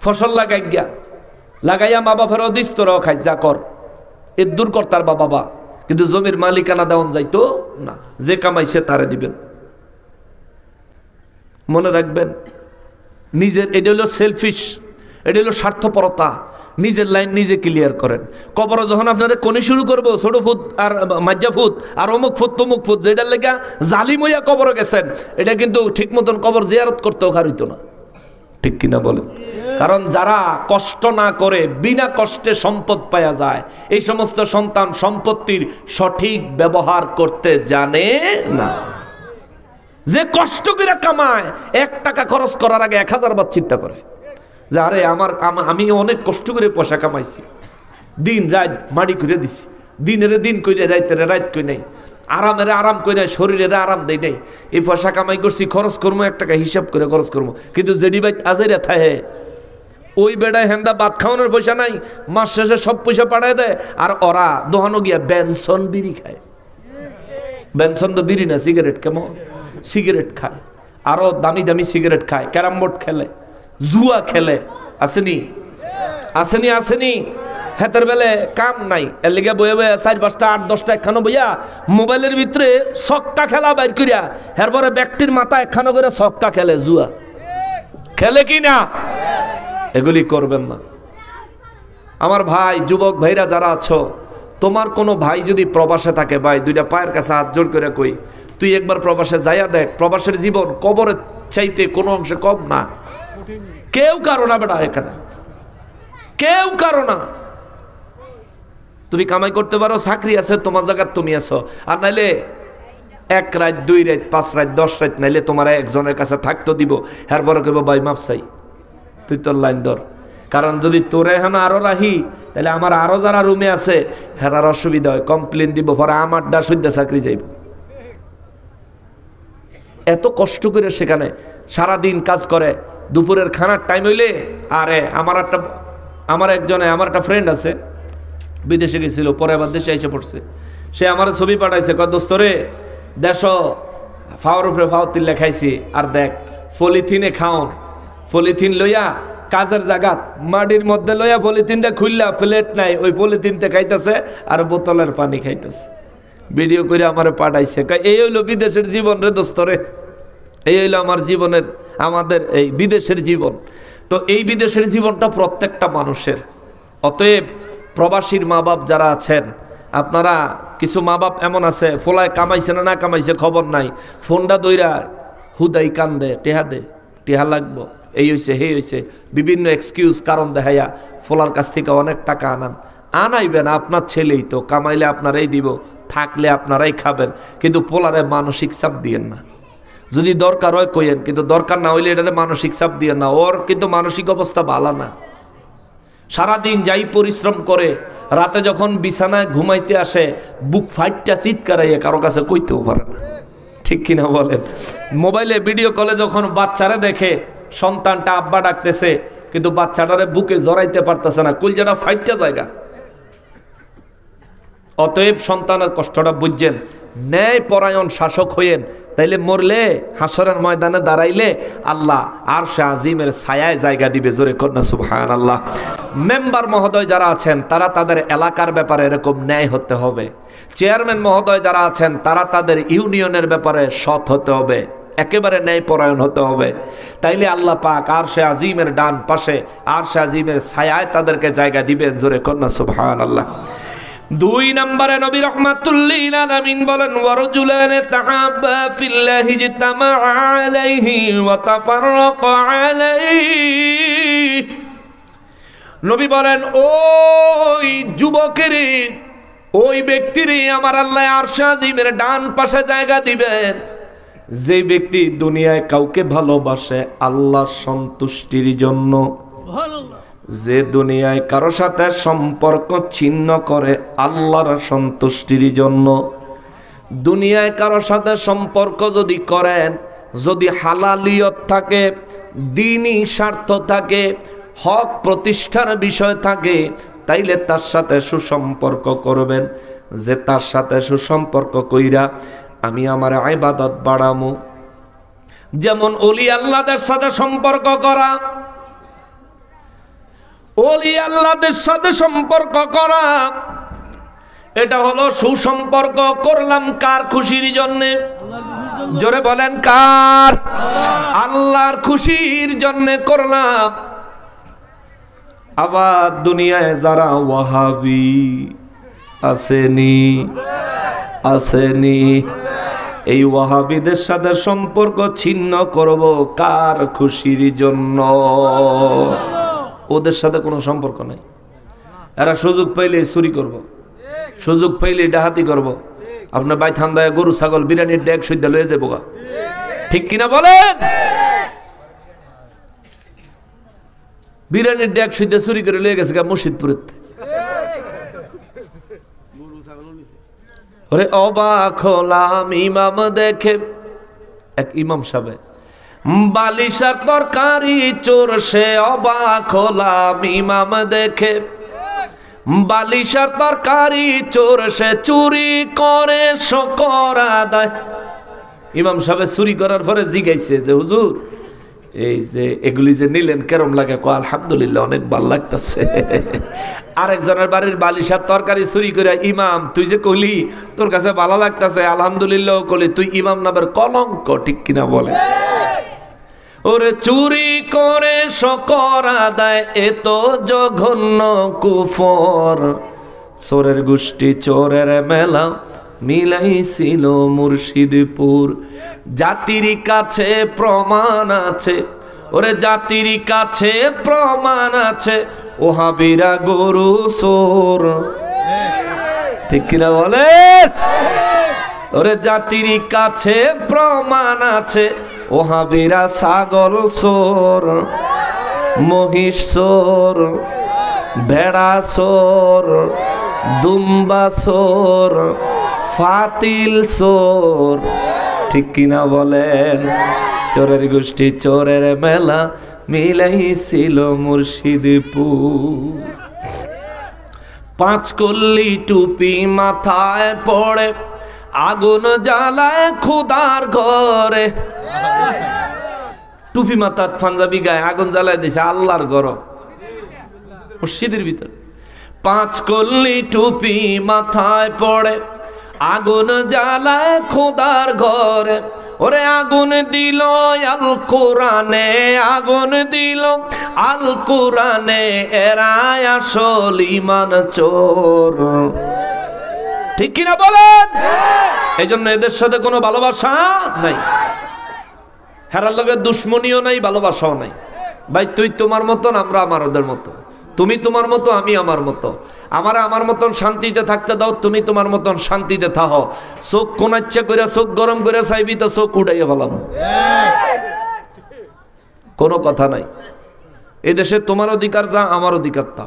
ফসল লাগাই গা, লাগাইয়া মা বাপেরও দিস, তোরাও খাই, যা কর, এর দূর কর তার বাবা। কিন্তু জমির মালিকানা দেওয়ান যাইতো না, যে কামাইছে তারে দিবেন। মনে রাখবেন, নিজের, এটা হলো সেলফিশ, এটা হলো স্বার্থপরতা। নিজের লাইন নিজে ক্লিয়ার করেন। কবর যখন আপনাদের কোনে শুরু করবো, ছোট ফুট আর মাজ্জা ফুট আর অমুক ফুট তমুক ফুট, যেটার লেগা জালিম হইয়া কবর গেছেন, এটা কিন্তু ঠিক মতন কবর জিয়ারত করতেও হারিত না। ঠিক কিনা বলেন? কারণ যারা কষ্ট না করে বিনা কষ্টে সম্পদ পাওয়া যায়, এই সমস্ত সন্তান সম্পত্তির সঠিক ব্যবহার করতে জানে না। যে কষ্ট করে কামায়, 1 টাকা খরচ করার আগে 1000 বার চিন্তা করে যে আরে আমি অনেক কষ্ট করে পয়সা কামাইছি, দিন রাত মাটি করে দিছি, দিনের দিন কইরে রাইতের রাত কই নাই, আরামের আরাম করে শরীরের আরাম দেয় নাই। এই পয়সা কামাই করছি, খরচ করবো, 1 টাকা হিসাব করে খরচ করবো। কিন্তু যেডি ভাই আজেরা থাকে ওই বেড়ায় হেন্দা ভাত খাওয়ানোর পয়সা নাই, মাস শেষে সব পয়সা পাঠায় দেয়। আর ওরা দোহানো গিয়া বেনসন বিড়ি খায়। বেনসন তো বিড়ি না, সিগারেট। কেমন সিগারেট খায়, আরো দামি দামি সিগারেট খায়, ক্যারাম বোর্ড খেলে, জুয়া খেলে। আসেনি আসেনি আসেনি হেতের বেলে কাম নাই, এর লিগে বয়ে বয়ে 4, 5টা 8, 10টা একখানো বইয়া মোবাইলের ভিতরে ছক্কা খেলা বাইর করিয়া এরপরে ব্যক্তির মাথা একখানো করে ছক্কা খেলে, জুয়া খেলে কি না? এগুলি করবেন না আমার ভাই। যুবক ভাইরা যারা আছো, তোমার কোনো ভাই যদি প্রবাসে থাকে, ভাই 2টা পায়ের কাছে হাত জোড় করে কই, তুই একবার প্রবাসে যাইয়া দেখ। প্রবাসের জীবন কবরের চাইতে কোনো অংশে কম না। কেউ কারো না বেটা, এখানে কেউ কারো না। তুমি কামাই করতে পারো, চাকরি আছে, তোমার জায়গায় তুমি আছো। আর নাইলে 1 রাত 2 রাত 5 রাত 10 রাত নাইলে তোমার একজনের কাছে থাকতো দিব। এরপরে কেবো ভাই মাপ চাই, তুই তোর লাইন ধর। কারণ যদি তোরে এখন আরো রাহি, তাহলে আমার আরো যারা রুমে আছে হেরার অসুবিধা হয়, কমপ্লেন দিব, পরে আমার সুদ্ধা চাকরি যাইব। এত কষ্ট করে সেখানে সারাদিন কাজ করে, দুপুরের খানার টাইম হইলে আরে আমার একটা ফ্রেন্ড আছে, বিদেশে গেছিল, পরে আবার দেশে এসে পড়ছে। সে আমার ছবি পাঠাইছে, কয় দোস্ত রে দেশ ফাওয়ার উপরে ফাওয়ার তিল লেখাইছি, আর দেখ পলিথিনে খাওন, পলিথিন লইয়া কাজের জায়গাত মাটির মধ্যে লইয়া পলিথিনটা খুললা, প্লেট নাই, ওই পলিথিনটা খাইতেছে আর বোতলের পানি খাইতেছে। ভিডিও করে আমার পাঠাইছে, এই হইলো বিদেশের জীবন রে দোস্ত রে, এই হইলো আমার জীবনের, আমাদের এই বিদেশের জীবন। তো এই বিদেশের জীবনটা প্রত্যেকটা মানুষের। অতএব প্রবাসীর মা বাপ যারা আছেন, আপনারা, কিছু মা বাপ এমন আছে, ফোলায় কামাইছে না কামাইছে খবর নাই, ফোনটা দইরা হুদাই কান্দে, টেহা দে, টেহা লাগবো, এই হয়েছে হে হয়েছে, বিভিন্ন এক্সকিউজ কারণ দেখাইয়া ফোলার কাছ থেকে অনেক টাকা আনাইবেন। আপনার ছেলেই তো, কামাইলে আপনারাই দিব, থাকলে আপনারাই খাবেন, কিন্তু পোলারে মানসিক চাপ দিয়েন না। যদি দরকার হয় কইেন, কিন্তু দরকার না হইলে এটাতে মানসিক চাপ দিয়েন না। ওর কিন্তু মানসিক অবস্থা ভালো না। সারাদিন যাই পরিশ্রম করে, রাতে যখন বিছানায় ঘুমাইতে আসে, বুক ফাইটটা চিৎকারাইয়া কারো কাছে কইতেও পারে না, ঠিক কিনা বলেন? মোবাইলে ভিডিও কলে যখন বাচ্চারা দেখে, সন্তানটা আব্বা ডাকতেছে, কিন্তু বাচ্চাটারে বুকে জড়াইতে পারতেছে না, কলজাটা ফাইটটা জায়গা। অতএব সন্তানের কষ্টটা বুঝছেন, ন্যায় পরায়ণ শাসক হইয়েন, তাইলে মরলে হাসরের ময়দানে দাঁড়াইলে আল্লাহ আরশে আজিমের ছায়ায় জায়গা দিবে। জোরে কন্যা সুবহানাল্লাহ। মেম্বার মহোদয় যারা আছেন, তারা তাদের এলাকার ব্যাপারে এরকম ন্যায় হতে হবে। চেয়ারম্যান মহোদয় যারা আছেন, তারা তাদের ইউনিয়নের ব্যাপারে সৎ হতে হবে, একেবারে ন্যায় পরায়ণ হতে হবে। তাইলে আল্লাহ পাক আরশে আজিমের ডান পাশে, আরশে আজিমের ছায়ায় তাদেরকে জায়গা দিবেন। জোরে কন্যা সুবহানাল্লাহ। 2 নম্বরে নবী রাহমাতুল লিল আলামিন বলেন, ওয়ারজুলান তাহাব্বা ফিল্লাহি ইজতামা আলাইহি ওয়া তাফাররাকা আলাইহি। নবী বলেন, ওই যুবকেরই, ওই ব্যক্তিরই আমার আল্লাহ আরশে আজিমের ডান পাশে জায়গা দিবেন, যে ব্যক্তি দুনিয়ায় কাউকে ভালোবাসে আল্লাহর সন্তুষ্টির জন্য, যে দুনিয়ায় কারো সাথে সম্পর্ক ছিন্ন করে আল্লাহর সন্তুষ্টির জন্য। দুনিয়ায় কারো সাথে সম্পর্ক যদি করেন, যদি হালালিয়ত থাকে, দ্বীনি স্বার্থ থাকে, হক প্রতিষ্ঠার বিষয় থাকে, তাইলে তার সাথে সুসম্পর্ক করবেন। যে তার সাথে সুসম্পর্ক কইরা আমি আমার ইবাদত বাড়ামু। যেমন ওলি আল্লাহদের সাথে সম্পর্ক করা, ওলি আল্লাহদের সাথে সম্পর্ক করা, এটা হলো সুসম্পর্ক। করলাম কার খুশির জন্যে? জোরে বলেন কার? আল্লাহর খুশির জন্যে করলাম। আবার দুনিয়ায় যারা ওয়াহাবি আসেনি, এই ওয়াহাবিদের সাথে সম্পর্ক ছিন্ন করব কার খুশির জন্য? ওদের সাথে কোনো সম্পর্ক নাই। এরা সুযোগ পাইলে চুরি করব, সুযোগ পাইলে ডাহাতি করব। আপনার বাই থান্দায় গরু ছাগল বিরিয়ানির ডেক সইদা লয়ে যাবো, ঠিক কিনা বলেন? বিরিয়ানির ডেক সইদা চুরি করে লয়ে গেছে মসজিদপুরে। ওরে অবাক হলাম ইমাম দেখে, এক ইমাম সাহেব বালিশার তরকারি চোর, সে অবাক হলাম ইমাম দেখে। বালিশার তরকারি চোর, সে চুরি করে শকর আদায়। ইমাম সাহেব চুরি করার পরে জিজ্ঞাসে যে হুজুর এই যে এগুলি যে নিলেন কেরম লাগে? কো আলহামদুলিল্লাহ অনেক ভালো লাগতেছে। আরেকজনের বাড়ির বালিশার তরকারি চুরি করে, ইমাম তুই যে কইলি তোর কাছে ভালো লাগতেছে আলহামদুলিল্লাহ কলি, তুই ইমাম নামের কলঙ্ক, ঠিক কিনা বলে? ওরে চুরি করে শকর আদায়, এ তো জঘন্য কুফর। চোরের গোষ্ঠী চোরের মেলা মিলাইছিল মুর্শিদপুর। জাতির কাছে প্রমাণ আছে, ওরে জাতির কাছে প্রমাণ আছে, ওহাবিরা গরু চোর, ঠিক কিনা বলে? ওরে জাতির কাছে প্রমাণ আছে, ওহাবিরা ছাগল চোর, মহিষ চোর, ভেড়া চোর, দুম্বা চোর, ফাতিল চোর, ঠিক কিনা বলেন? চোরের গোষ্ঠী চোরের মেলা মিলাইছিল মুর্শিদপুর। পাঁচ কল্লি টুপি মাথায় পড়ে, আগুন জ্বালায় খুদার ঘরে। টুপি মাথার পাঞ্জাবি গায়ে আগুন জ্বালায় দিছে আল্লাহর ঘর, মসজিদের ভিতরে। পাঁচ কল্লি টুপি মাথায় পড়ে, আগুন জ্বালায় খোদার ঘরে। ওরে আগুন দিল আল কোরআনে, আগুন দিল আল কোরআনে, এরাই আসল ইমান চোর, ঠিক কিনা বলেন? এই জন্য এদের সাথে কোনো ভালোবাসা নাই, হেরার লগে দুশ্মনীও নাই, ভালোবাসাও নাই। ভাই তুই তোমার মতন, আমরা আমাদের মতো, তুমি তোমার মতো, আমি আমার মতো। আমার মতন শান্তিতে থাকতে দাও, তুমি তোমার মতন শান্তিতে থাকো। চোখ কোন ইচ্ছা করে চোখ গরম করে চাইবি তো চোখ উঠাইয়া ফেলাম, কোনো কথা নাই। এই দেশে তোমার অধিকার যা, আমার অধিকার তা।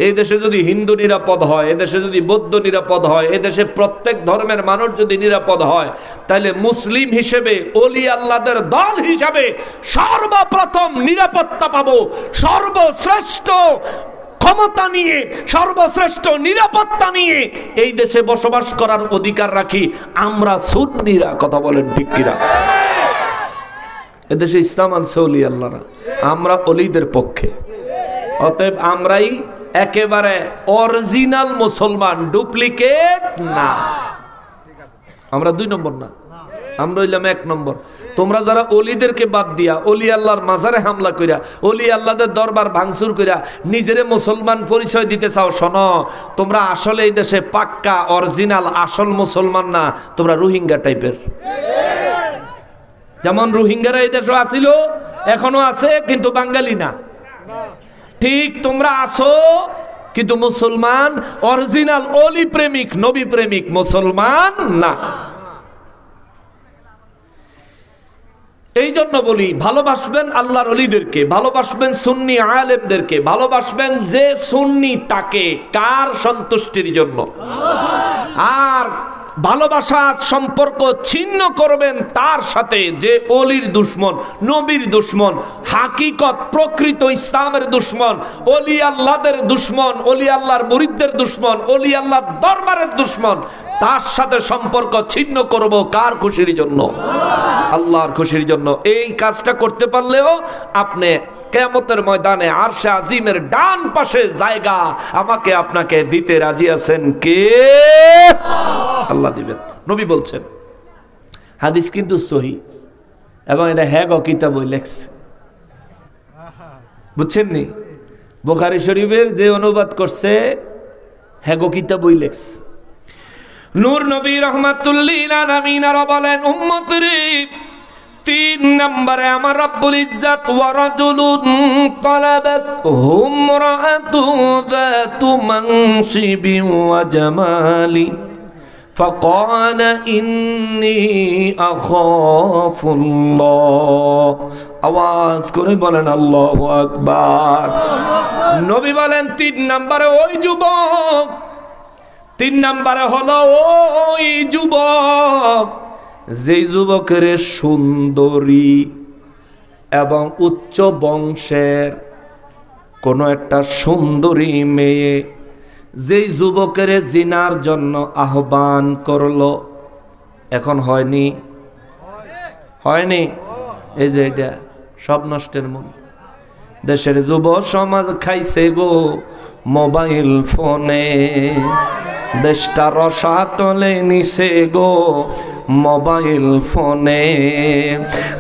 এই দেশে যদি হিন্দু নিরাপদ হয়, এদেশে যদি বৌদ্ধ নিরাপদ হয়, এদেশে প্রত্যেক ধর্মের মানুষ যদি নিরাপদ হয়, তাহলে মুসলিম হিসেবে, ওলি আল্লাহদের দল হিসাবে সর্বপ্রথম নিরাপত্তা পাবো। সর্বশ্রেষ্ঠ ক্ষমতা নিয়ে, সর্বশ্রেষ্ঠ নিরাপত্তা নিয়ে এই দেশে বসবাস করার অধিকার রাখি আমরা সুন্নিরা, কথা বলেন ঠিক কিনা? এদেশে ইসলাম আনছে ওলি আল্লাহরা, আমরা অলিদের পক্ষে। অতএব আমরাই একেবারে অরিজিনাল মুসলমান, ডুপ্লিকেট না। আমরা 2 নম্বর না, আমরা হইলাম 1 নম্বর। তোমরা যারা অলিদেরকে বাদ দিয়া অলি আল্লাহর মাজারে হামলা কইরা, অলি আল্লাহদের দরবার ভাঙচুর কইরা নিজেরে মুসলমান পরিচয় দিতে চাও, শোনো তোমরা আসলে এই দেশে পাক্কা অরিজিনাল আসল মুসলমান না, তোমরা রোহিঙ্গা টাইপের। যেমন রোহিঙ্গারা এই দেশে আছিল, এখনো আছে, কিন্তু বাঙালি না। ঠিক তোমরা আছো, কিন্তু মুসলমান অরিজিনাল অলি প্রেমিক, নবী প্রেমিক মুসলমান না। এই জন্য বলি, ভালোবাসবেন আল্লাহর ওলিদেরকে, ভালোবাসবেন সুন্নি আলেমদেরকে, ভালোবাসবেন যে সুন্নি তাকে, কার সন্তুষ্টির জন্য। আর ভালোবাসার সম্পর্ক ছিন্ন করবেন তার সাথে যে অলির দুশ্মন, নবীর দুশ্মন, হাকিকত প্রকৃত ইসলামের দুশ্মন, অলি আল্লাহদের দুশ্মন, অলি আল্লাহর মুরিদদের দুশ্মন, অলি আল্লাহর দরবারের দুশ্মন, তার সাথে সম্পর্ক ছিন্ন করব কার খুশির জন্য? আল্লাহর খুশির জন্য। এই কাজটা করতে পারলেও আপনি কিয়ামতের ময়দানে আরশে আজিমের ডান পাশে জায়গা আমাকে আপনাকে দিতে রাজি আছেন কে? আল্লাহ দিবেন। নবী বলছেন, হাদিস কিন্তু সহিহ, এবং এটা হ্যাগ কিতাব লেখছে, বুঝছেন নি? বুখারী শরীফের যে অনুবাদ করছে হ্যাগ কিতাব লেখছে। নূর নবী রাহমাতুল্লিল আলামিন আর বলেন, উম্মত রে, 3 নম্বরে আমার রব্বুল ইজ্জত ওয়া রাজুলুন তালাবাত হুমরাতু যাতু মানসিবি ওয়া জামালি فقال إني أخاف الله। আওয়াজ করে বলেন আল্লাহু আকবার। নবী বলেন 3 নম্বরে ওই যুবক তিন নম্বরে হলো ওই যুবক, যেই যুবকের সুন্দরী এবং উচ্চ বংশের কোনো একটা সুন্দরী মেয়ে যেই যুবকের জিনার জন্য আহ্বান করলো, এখন হয়নি, এই যে এটা সব নষ্টের মূল। দেশের যুব সমাজ খাইছে গো মোবাইল ফোনে, দেশটা রসাতলে নিছে গো মোবাইল ফোনে।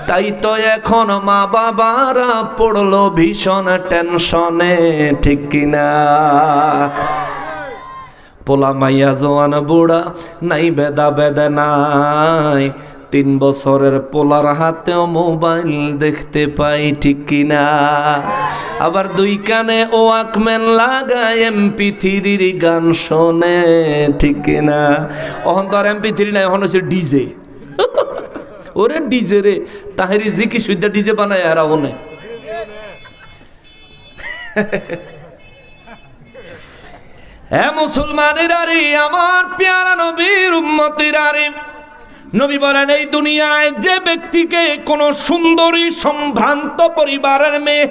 তাই তো এখন মা বাবারা পড়লো ভীষণ টেনশনে, ঠিক কিনা? পোলা মাইয়া জোয়ান বুড়া নাই বেদা বেদনাই, 3 বছরের পোলার হাতেও মোবাইল দেখতে পাই, ঠিক কিনা? আবার 2 কানে ও ওয়াকম্যান লাগায় MP3 গান শোনে, ঠিক কিনা? অহন তো আর MP3 নাই, এখন হচ্ছে ডিজে। ওরে ডিজে রে, তাহেরি জি কি সুদ্ধা ডিজে বানায় আর ওনে। হে মুসলমানেরা রে, আমার পেয়ারা নবীর উম্মতেরা রে, নবী বলেন এই দুনিয়ায় যে ব্যক্তিকে কোন সুন্দরী সম্ভ্রান্ত পরিবারের মেয়ে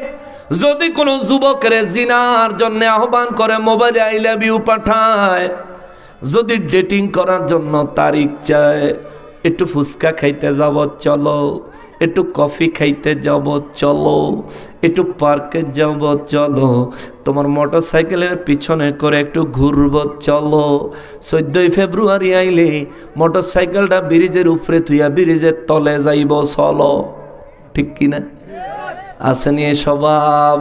যদি কোনো যুবকের জিনার জন্য আহ্বান করে, মোবাইলে আই লাভ ইউ পাঠায়, যদি ডেটিং করার জন্য তার ইচ্ছায় একটু ফুচকা খাইতে যাব চলো, একটু কফি খাইতে যাব চলো, একটু পার্কে যাব চলো, তোমার মোটর সাইকেলের পিছনে করে একটু ঘুরবো চলো, 14 ফেব্রুয়ারি আইলে মোটর সাইকেলটা ব্রিজের উপরে থুইয়া ব্রিজের তলে যাইব চলো, ঠিক কিনা? আসেনি এই স্বভাব?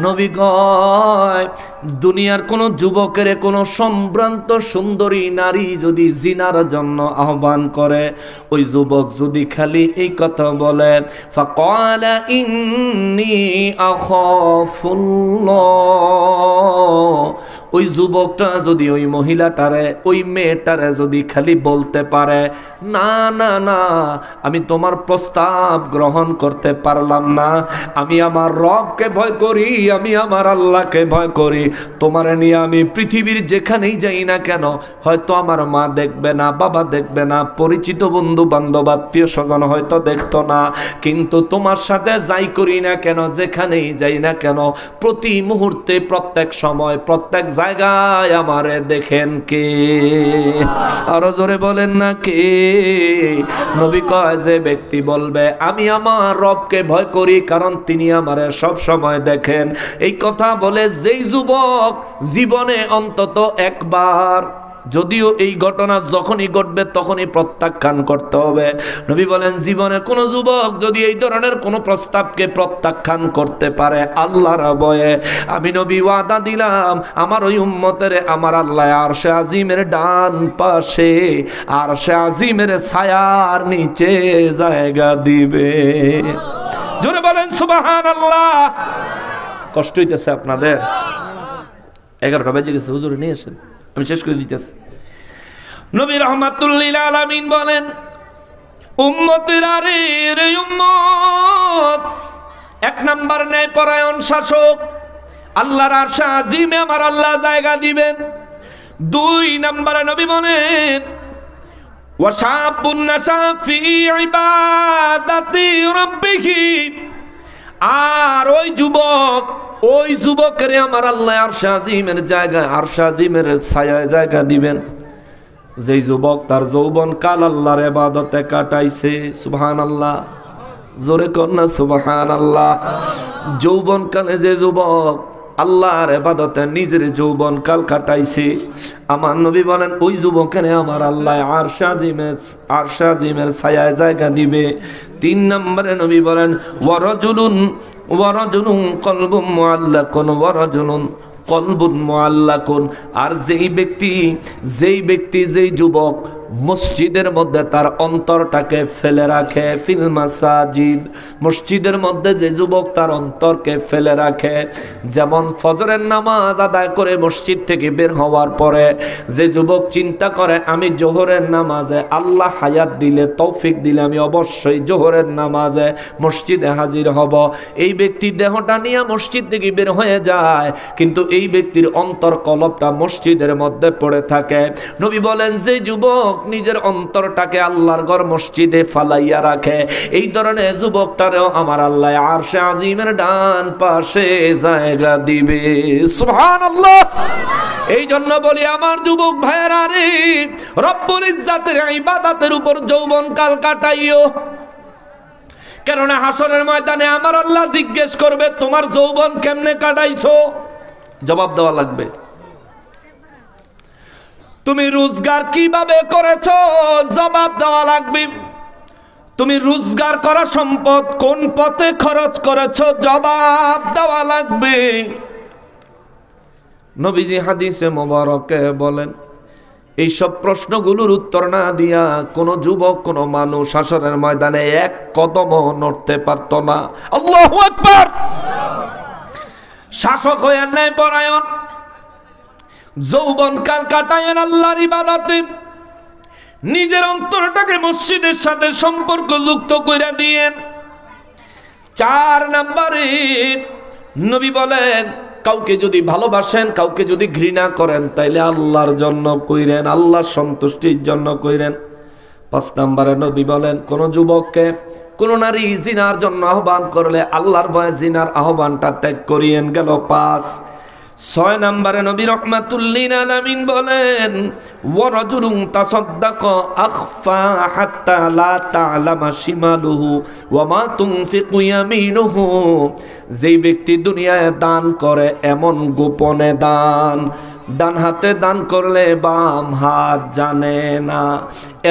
নবী কয় দুনিয়ার কোন যুবকের কোন সম্ভ্রান্ত সুন্দরী নারী যদি জিনার জন্য আহ্বান করে, ওই যুবক যদি খালি এই কথা বলে, ফাকালা ইন্নী আখাফুল্লাহ, ওই যুবকটা যদি ওই মহিলাটারে ওই মেয়েটারে যদি খালি বলতে পারে, না না না আমি তোমার প্রস্তাব গ্রহণ করতে পারলাম না, আমি আমার রবকে ভয় করি, আমি আমার আল্লাহকে ভয় করি, তোমারে নিয়ে আমি পৃথিবীর যেখানেই যাই না কেন, হয়তো আমার মা দেখবে না, বাবা দেখবে না, পরিচিত বন্ধু বান্ধব আত্মীয় স্বজন হয়তো দেখতো না, কিন্তু তোমার সাথে যাই করি না কেন, যেখানেই যাই না কেন, প্রতি মুহূর্তে প্রত্যেক সময় প্রত্যেক জায়গায় আমারে দেখেন কে? আরো জোরে বলেন না কে? নবী কয় যে ব্যক্তি বলবে আমি আমার রবকে ভয় করি কারণ তিনি আমারে সব সময় দেখেন, এই কথা বলে যেই যুবক জীবনে অন্তত একবার, যদিও এই ঘটনা যখনই ঘটবে তখনই প্রত্যাখ্যান করতে হবে, নবী বলেন জীবনে কোন যুবক যদি এই ধরনের কোন প্রস্তাবকে প্রত্যাখ্যান করতে পারে, আল্লাহর ভয়ে আমি নবী ওয়াদা দিলাম আমার ওই উম্মতের আমার আল্লাহ আরশে আজিমের ডান পাশে আরশে আজিমের ছায়ার নিচে জায়গা দিবে। জোরে বলেন সুবহানাল্লাহ। কষ্ট হইতেছে আপনাদের? 11টা বেজে গেছে, হুজুরে নিয়ে আসেন, আমি শেষ করে দিতেছি। নবী রাহমাতুল লিল আলামিন বলেন উম্মতেরা রে, রে উম্মত, 1 নাম্বার ন্যায় পরায়ণ শাসক, আল্লাহর আরশে আজিমে আমার আল্লাহ জায়গা দিবেন। 2 নাম্বারে নবী বলেন ওয়াশাবুন নাসা ফি ইবাদাতি রাব্বিহি, আর ওই যুবকের আমার আল্লাহ আরশে আজিমের জায়গায় আরশে আজিমের ছায়ায় জায়গা দিবেন। যেই যুবক তার যৌবন কাল আল্লাহর ইবাদতে কাটাইছে, সুবহানাল্লাহ, জোরে কন্যা সুবহানাল্লাহ। যৌবন কালে যে যুবক আল্লাহর ইবাদতে নিজের যৌবন কাল কাটাইছে, আমার নবী বলেন ওই যুবকের আমার আল্লাহ আরশে আজিমের ছায়ায় জায়গা দিবে। 3 নম্বরে নবী বলেন ওয়ারাজুলুন কলবুম মুআল্লাকুন ওয়ারাজুলুন কলবুন মুআল্লাকুন, আর যেই ব্যক্তি যেই যুবক মসজিদের মধ্যে তার অন্তরটাকে ফেলে রাখে। ফিল মাসাজিদ, মসজিদের মধ্যে যে যুবক তার অন্তরকে ফেলে রাখে, যেমন ফজরের নামাজ আদায় করে মসজিদ থেকে বের হওয়ার পরে যে যুবক চিন্তা করে আমি জোহরের নামাজে আল্লাহ হায়াত দিলে, তৌফিক দিলে আমি অবশ্যই জোহরের নামাজে মসজিদে হাজির হব, এই ব্যক্তি দেহটা নিয়ে মসজিদ থেকে বের হয়ে যায়, কিন্তু এই ব্যক্তির অন্তর কলবটা মসজিদের মধ্যে পড়ে থাকে। নবী বলেন যে যুবক নিজের অন্তরটাকে আল্লাহর ঘর মসজিদে ফালাইয়া রাখে, এই ধরনের যুবকটারেও আমার আল্লাহ আরশে আজিমের ডান পাশে জায়গা দিবে। সুবহানাল্লাহ। এই জন্য বলি আমার যুবক ভাইয়েরা রে, রব্বুল ইজ্জাতের ইবাদতের উপর যৌবনকাল কাটাইও, কেননা হাসরের ময়দানে আমার আল্লাহ জিজ্ঞেস করবে তোমার যৌবন কেমনে কাটাইছো, জবাব দেওয়া লাগবে। তুমি রোজগার কিভাবে করেছো, জবাব দেওয়া লাগবে। তুমি রোজগার করা সম্পদ কোন পথে খরচ করেছো, জবাব দেওয়া লাগবে। নবীজি হাদিসে মোবারকে বলেন এইসব প্রশ্নগুলোর উত্তর না দিয়া কোন যুবক, কোন মানুষ হাসরের ময়দানে এক কদমও নড়তে পারত না। আল্লাহু আকবার। শাসক হইয়া ন্যায় পরায়ণ, যৌবনকাল কাটায়েন আল্লাহর ইবাদতে, নিজের অন্তরটাকে মসজিদের সাথে সম্পর্ক যুক্ত করে দিয়েন। 4 নম্বরে নবী বলেন কাউকে যদি ভালোবাসেন, কাউকে যদি ঘৃণা করেন, তাইলে আল্লাহর জন্য কইরেন, আল্লাহর সন্তুষ্টির জন্য কইরেন। 5 নম্বরে নবী বলেন কোন যুবককে কোন নারী জিনার জন্য আহ্বান করলে আল্লাহর ভয়ে জিনার আহ্বানটা ত্যাগ করিয়েন, গেল 5। 6 নম্বরে নবী রাহমাতুল্লিল আলামিন বলেন ওয়ারাজুলুন তাসাদদাকা আখফা হাত্তা লা তা'লামা শিমালুহু ওয়া মা তুনফিকু ইয়ামিনুহু, যেই ব্যক্তি দুনিয়ায় দান করে এমন গোপনে দান, ডান হাতে দান করলে বাম হাত জানে না,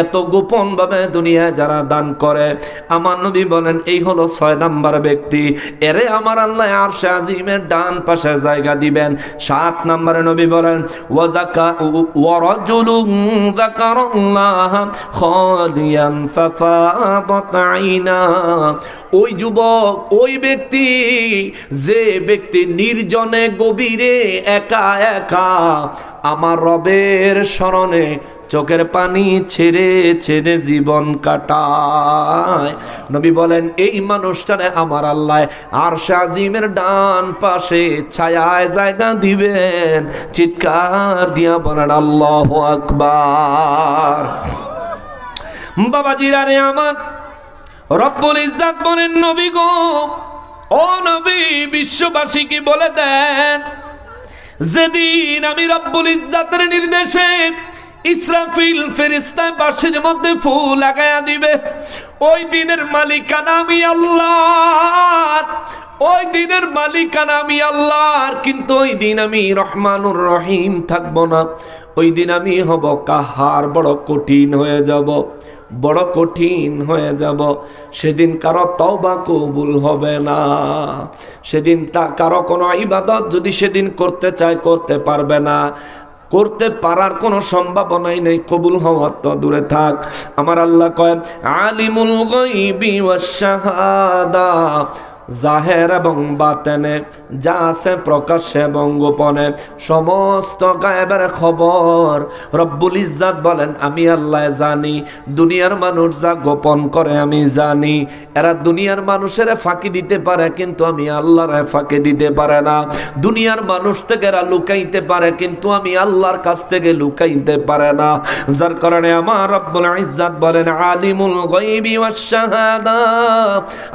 এত গোপন ভাবে দুনিয়ায় যারা দান করে, আমার নবী বলেন এই হলো 6 নাম্বার ব্যক্তি, এরে আমার আল্লাহ আরশে আজিমের ডান পাশে জায়গা দিবেন। 7 নম্বরে নবী বলেন ওয়ারাজুলুন যাকারাল্লাহ খালিয়ান ফাফাদাত আইনা, ওই যুবক, ওই ব্যক্তি, যে ব্যক্তি নির্জনে গভীরে একা একা আমার রবের স্মরণে চোখের পানি ছেড়ে ছেড়ে জীবন কাটায়, নবী বলেন এই মানুষটারে আমার আল্লাহ আরশে আজিমের ডান পাশে ছায়ায় জায়গা দিবেন। চিৎকার দিয়া বলেন আল্লাহু আকবার। বাবাজিরা রে আমার, রব্বুল ইজ্জাত বলেন নবী গো, ও নবী বিশ্ববাসীকে বলে দেন যেদিন আমি রব্বুল ইজ্জাতের নির্দেশে ইসরাফিল ফেরেশতা বাঁশির মধ্যে ফুল লাগায়া দিবে, ওই দিনের মালিকানা আমি আল্লাহ, ওই দিনের মালিকানা আমি আল্লাহর, কিন্তু ওই দিন আমি রহমানুর রহিম থাকবো না, ওই দিন আমি হব কাহার, বড় কঠিন হয়ে যাব, বড় কঠিন হয়ে যাব। সেদিন কারো তওবা কবুল হবে না, সেদিন কারো কোনো ইবাদত যদি সেদিন করতে চায় করতে পারবে না, করতে পারার কোনো সম্ভাবনাই নেই, কবুল হওয়ার তো দূরে থাক। আমার আল্লাহ কয় আলিমুল গায়বি ওয়াশ শাহাদা, জাহের এবং বাতেনে যা আছে প্রকাশ্যে এবং গোপনে সমস্ত গায়েবের খবর রব্বুল ইজ্জাত বলেন আমি আল্লাহ জানি। দুনিয়ার মানুষ যা গোপন করে আমি জানি, এরা দুনিয়ার মানুষের ফাঁকি দিতে পারে কিন্তু আমি আল্লাহর ফাঁকি দিতে পারে না। দুনিয়ার মানুষ থেকে এরা লুকাইতে পারে কিন্তু আমি আল্লাহর কাছ থেকে লুকাইতে পারে না। যার কারণে আমার রব্বুল ইজ্জাত বলেন আলিমুল গায়বি ওয়াশ শাহাদা,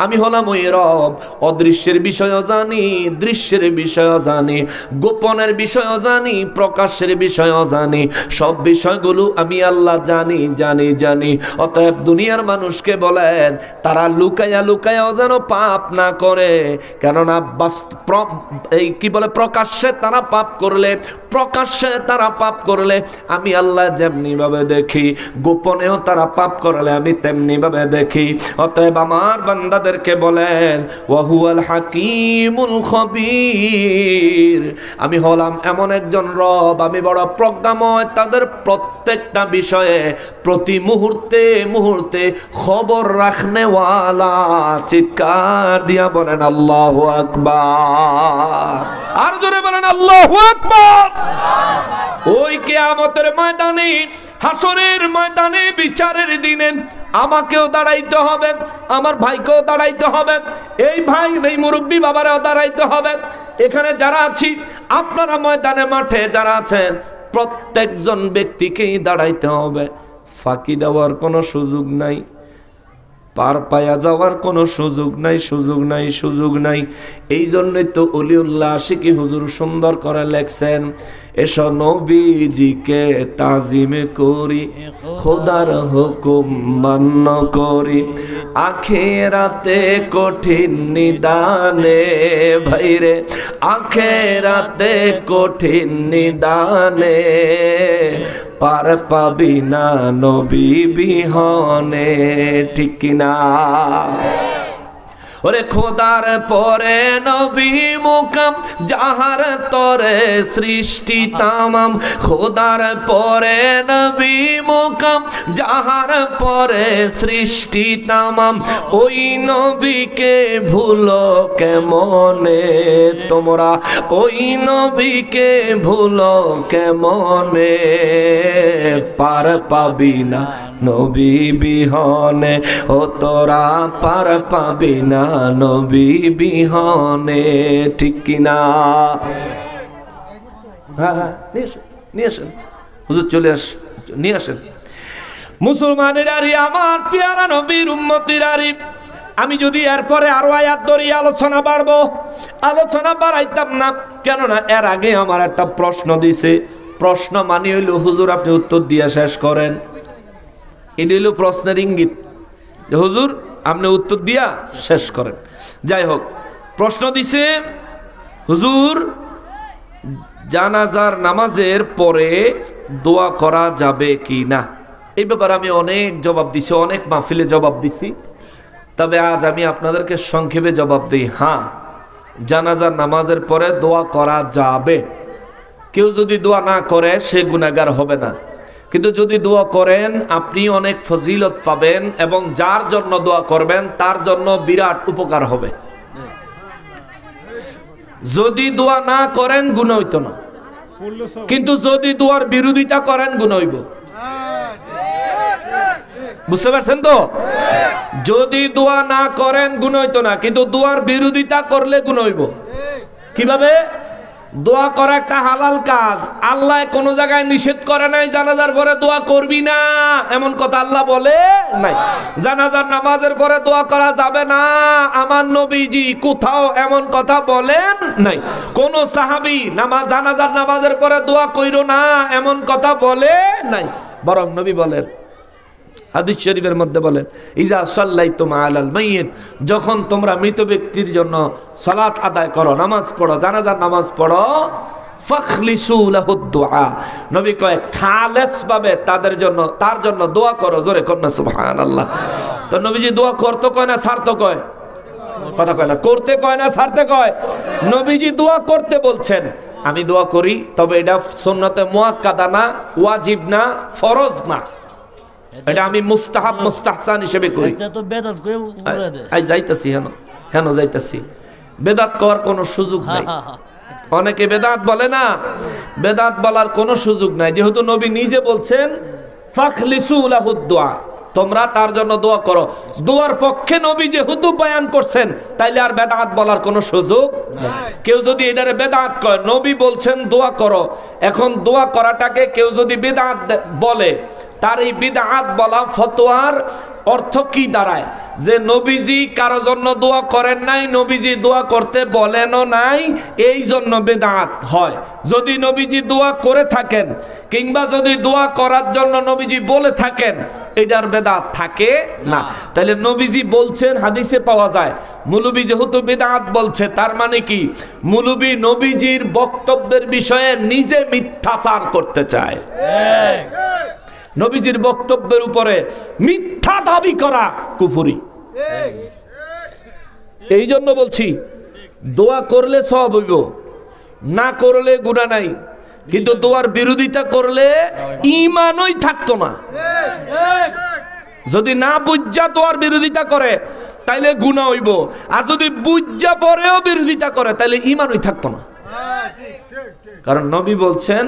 আমি হলাম ওই রব, অদৃশ্যের বিষয়ও জানি, দৃশ্যের বিষয়ও জানি, গোপনের বিষয়ও জানি, প্রকাশের বিষয়ও জানি, সব বিষয়গুলো আমি আল্লাহ জানি জানি জানি। অতএব দুনিয়ার মানুষকে বলেন তারা লুকাইয়া লুকাইয়াও যেন পাপ না করে, কেননা এই কি বলে প্রকাশ্যে তারা পাপ করলে, প্রকাশ্যে তারা পাপ করলে আমি আল্লাহ যেমনি ভাবে দেখি, গোপনেও তারা পাপ করলে আমি তেমনি ভাবে দেখি। অতএব আমার বান্দাদেরকে বলেন ওয়াহুয়াল হাকিমুল খবীর, আমি হলাম এমন একজন রব, আমি বড় প্রজ্ঞাময়, তাদের প্রত্যেক প্রত্যেকটা বিষয়ে প্রতি মুহূর্তে মুহূর্তে খবর রাখনেওয়ালা। চিৎকার দিয়া বলেন আল্লাহু আকবার। আর জোরে বলেন আল্লাহু আকবার। ওই কিয়ামতের ময়দানে, হাসরের ময়দানে, বিচারের দিনে আমাকেও দাঁড়াইতে হবে, আমার ভাইকেও দাঁড়াইতে হবে, এই ভাই এই মুরব্বী বাবারাও দাঁড়াইতে হবে। এখানে যারা আছি, আপনারা ময়দানে মাঠে যারা আছেন, প্রত্যেকজন ব্যক্তিকেই দাঁড়াইতে হবে। ফাঁকি দেওয়ার কোনো সুযোগ নাই, পার পায়া যাওয়ার কোনো সুযোগ নাই, সুযোগ নাই, সুযোগ নাই। এই জন্যই তো অলিউল্লাহ আশিকি হুজুর সুন্দর করে লেখছেন, এসো নবীজিকে তাজিম করি, খোদার হুকুম মান্য করি, আখেরাতে কঠিন নিদানে, ভাইরে আখেরাতে কঠিন নিদানে, পার পাবি না নবী বিহনে। ঠিক কিনা? ওরে খোদার পরে নবী মুকাম, যাহার তরে সৃষ্টি তামাম। খোদার পরে নবী মুকাম, যাহার পরে সৃষ্টি তামাম। ওই নবীকে ভুলো কেমনে তোমরা, ওই নবীকে ভুলো কেমনে, পার পাবি না নবী বিহনে। ও তোরা পার পাবি না নবী বিহনে। ঠিক কিনা? হ্যাঁ, নিয়ে আসেন হুজুর, চলে আস, নিয়ে আসেন। মুসলমানের আরি, আমার পেয়ারা নবীর উম্মতির আরি। আমি যদি এরপরে আরো আয়াত ধরি আলোচনা বাড়বো, আলোচনা বাড়াইতাম না। কেননা এর আগে আমার একটা প্রশ্ন দিছে, প্রশ্ন মানি হইল হুজুর আপনি উত্তর দিয়ে শেষ করেন। এটি হইল প্রশ্নের ইঙ্গিত, হুজুর আপনি উত্তর দিয়া শেষ করেন। যাই হোক, প্রশ্ন দিছে হুজুর জানাজার নামাজের পরে দোয়া করা যাবে কি না। এই ব্যাপারে আমি অনেক জবাব দিছি, অনেক মাহফিলে জবাব দিছি, তবে আজ আমি আপনাদেরকে সংক্ষেপে জবাব দিই। হ্যাঁ, জানাজার নামাজের পরে দোয়া করা যাবে। কেউ যদি দোয়া না করে সে গুনাহগার হবে না, কিন্তু যদি দোয়া করেন আপনি অনেক ফজিলত পাবেন, এবং যার জন্য দোয়া করবেন তার জন্য বিরাট উপকার হবে। যদি দোয়া না করেন গুনাহ হইতো না, কিন্তু যদি দোয়ার বিরোধিতা করেন গুনাহ হইব। বুঝতে পারছেন তো? যদি দোয়া না করেন গুনাহ হইতো না, কিন্তু দোয়ার বিরোধিতা করলে গুনাহ হইব। কিভাবে? দোয়া করা একটা হালাল কাজ, আল্লাহ কোন জায়গায় নিষেধ করে নাই জানাজার পরে দোয়া করবি না, এমন কথা আল্লাহ বলে নাই। জানাজার নামাজের পরে দোয়া করা যাবে না, আমার নবীজি কোথাও এমন কথা বলেন নাই। কোন সাহাবী জানাজার নামাজের পরে দোয়া কইরো না এমন কথা বলে নাই, বরং নবী বলেন, হাদিস শরীফের মধ্যে বলেন, ইজা সাল্লাইতুম আলাল মাইয়িত, যখন তোমরা মৃত ব্যক্তির জন্য সালাত আদায় করো, নামাজ পড়ো, জানাজার নামাজ পড়ো, ফাখলিসু লাহু দুআ, নবী কয় খালেস ভাবে তার জন্য দোয়া করো। জোরে কন্যা সুবহানাল্লাহ। তো নবীজি দোয়া করতে কয় না ছাড়তে কয়? কথা কয় না, করতে কয় না ছাড়তে কয়? নবীজি দোয়া করতে বলছেন। আমি দোয়া করি, তবে এটা সুন্নতে মুআক্কাদা না, ওয়াজিব না, ফরজ না, এটা আমি মুস্তাহাব মুস্তাহসান হিসেবে করি। যাইতাছি হেন যাইতাছি, বেদাত করার কোনো সুযোগ নাই। অনেকে বেদাত বলে না, বেদাত বলার কোনো সুযোগ নাই, যেহেতু নবী নিজে বলছেন ফাখলিসু লাহু দুআ, তোমরা তার জন্য দোয়া করো। দোয়ার পক্ষে নবী যেহেতু বয়ান করছেন, তাইলে আর বেদাত বলার কোনো সুযোগ নাই। কেউ যদি এটারে বেদাত কয়, নবী বলছেন দোয়া করো, এখন দোয়া করাটাকে কেউ যদি বেদাত বলে, তার এই বিদআত বলা ফতোয়ার অর্থ কি দাঁড়ায়? যে নবীজি কারো জন্য দোয়া করেন নাই, নবীজি দোয়া করতে বলেনও নাই, এই জন্য বিদআত হয়। যদি নবীজি দোয়া করে থাকেন, কিংবা যদি দোয়া করার জন্য নবীজি বলে থাকেন, এটার বিদআত থাকে না। তাহলে নবীজি বলছেন, হাদিসে পাওয়া যায়, মুলবি যেহেতু বিদআত বলছে, তার মানে কি মুলবি নবীজির বক্তব্যের বিষয়ে নিজে মিথ্যাচার করতে চায়। নবীজির বক্তব্যের উপরে মিথ্যা দাবি করা কুফরি। এই জন্য বলছি, দোয়া করলে সওয়াব হইব, না করলে গুনাহ নাই। কিন্তু দোয়ার বিরোধিতা করলে ঈমানই থাকতো না। যদি না বুঝা দোয়ার বিরোধিতা করে তাইলে গুনাহ হইব, আর যদি বুঝা পরেও বিরোধিতা করে তাইলে ঈমানই থাকতো না। কারণ নবী বলছেন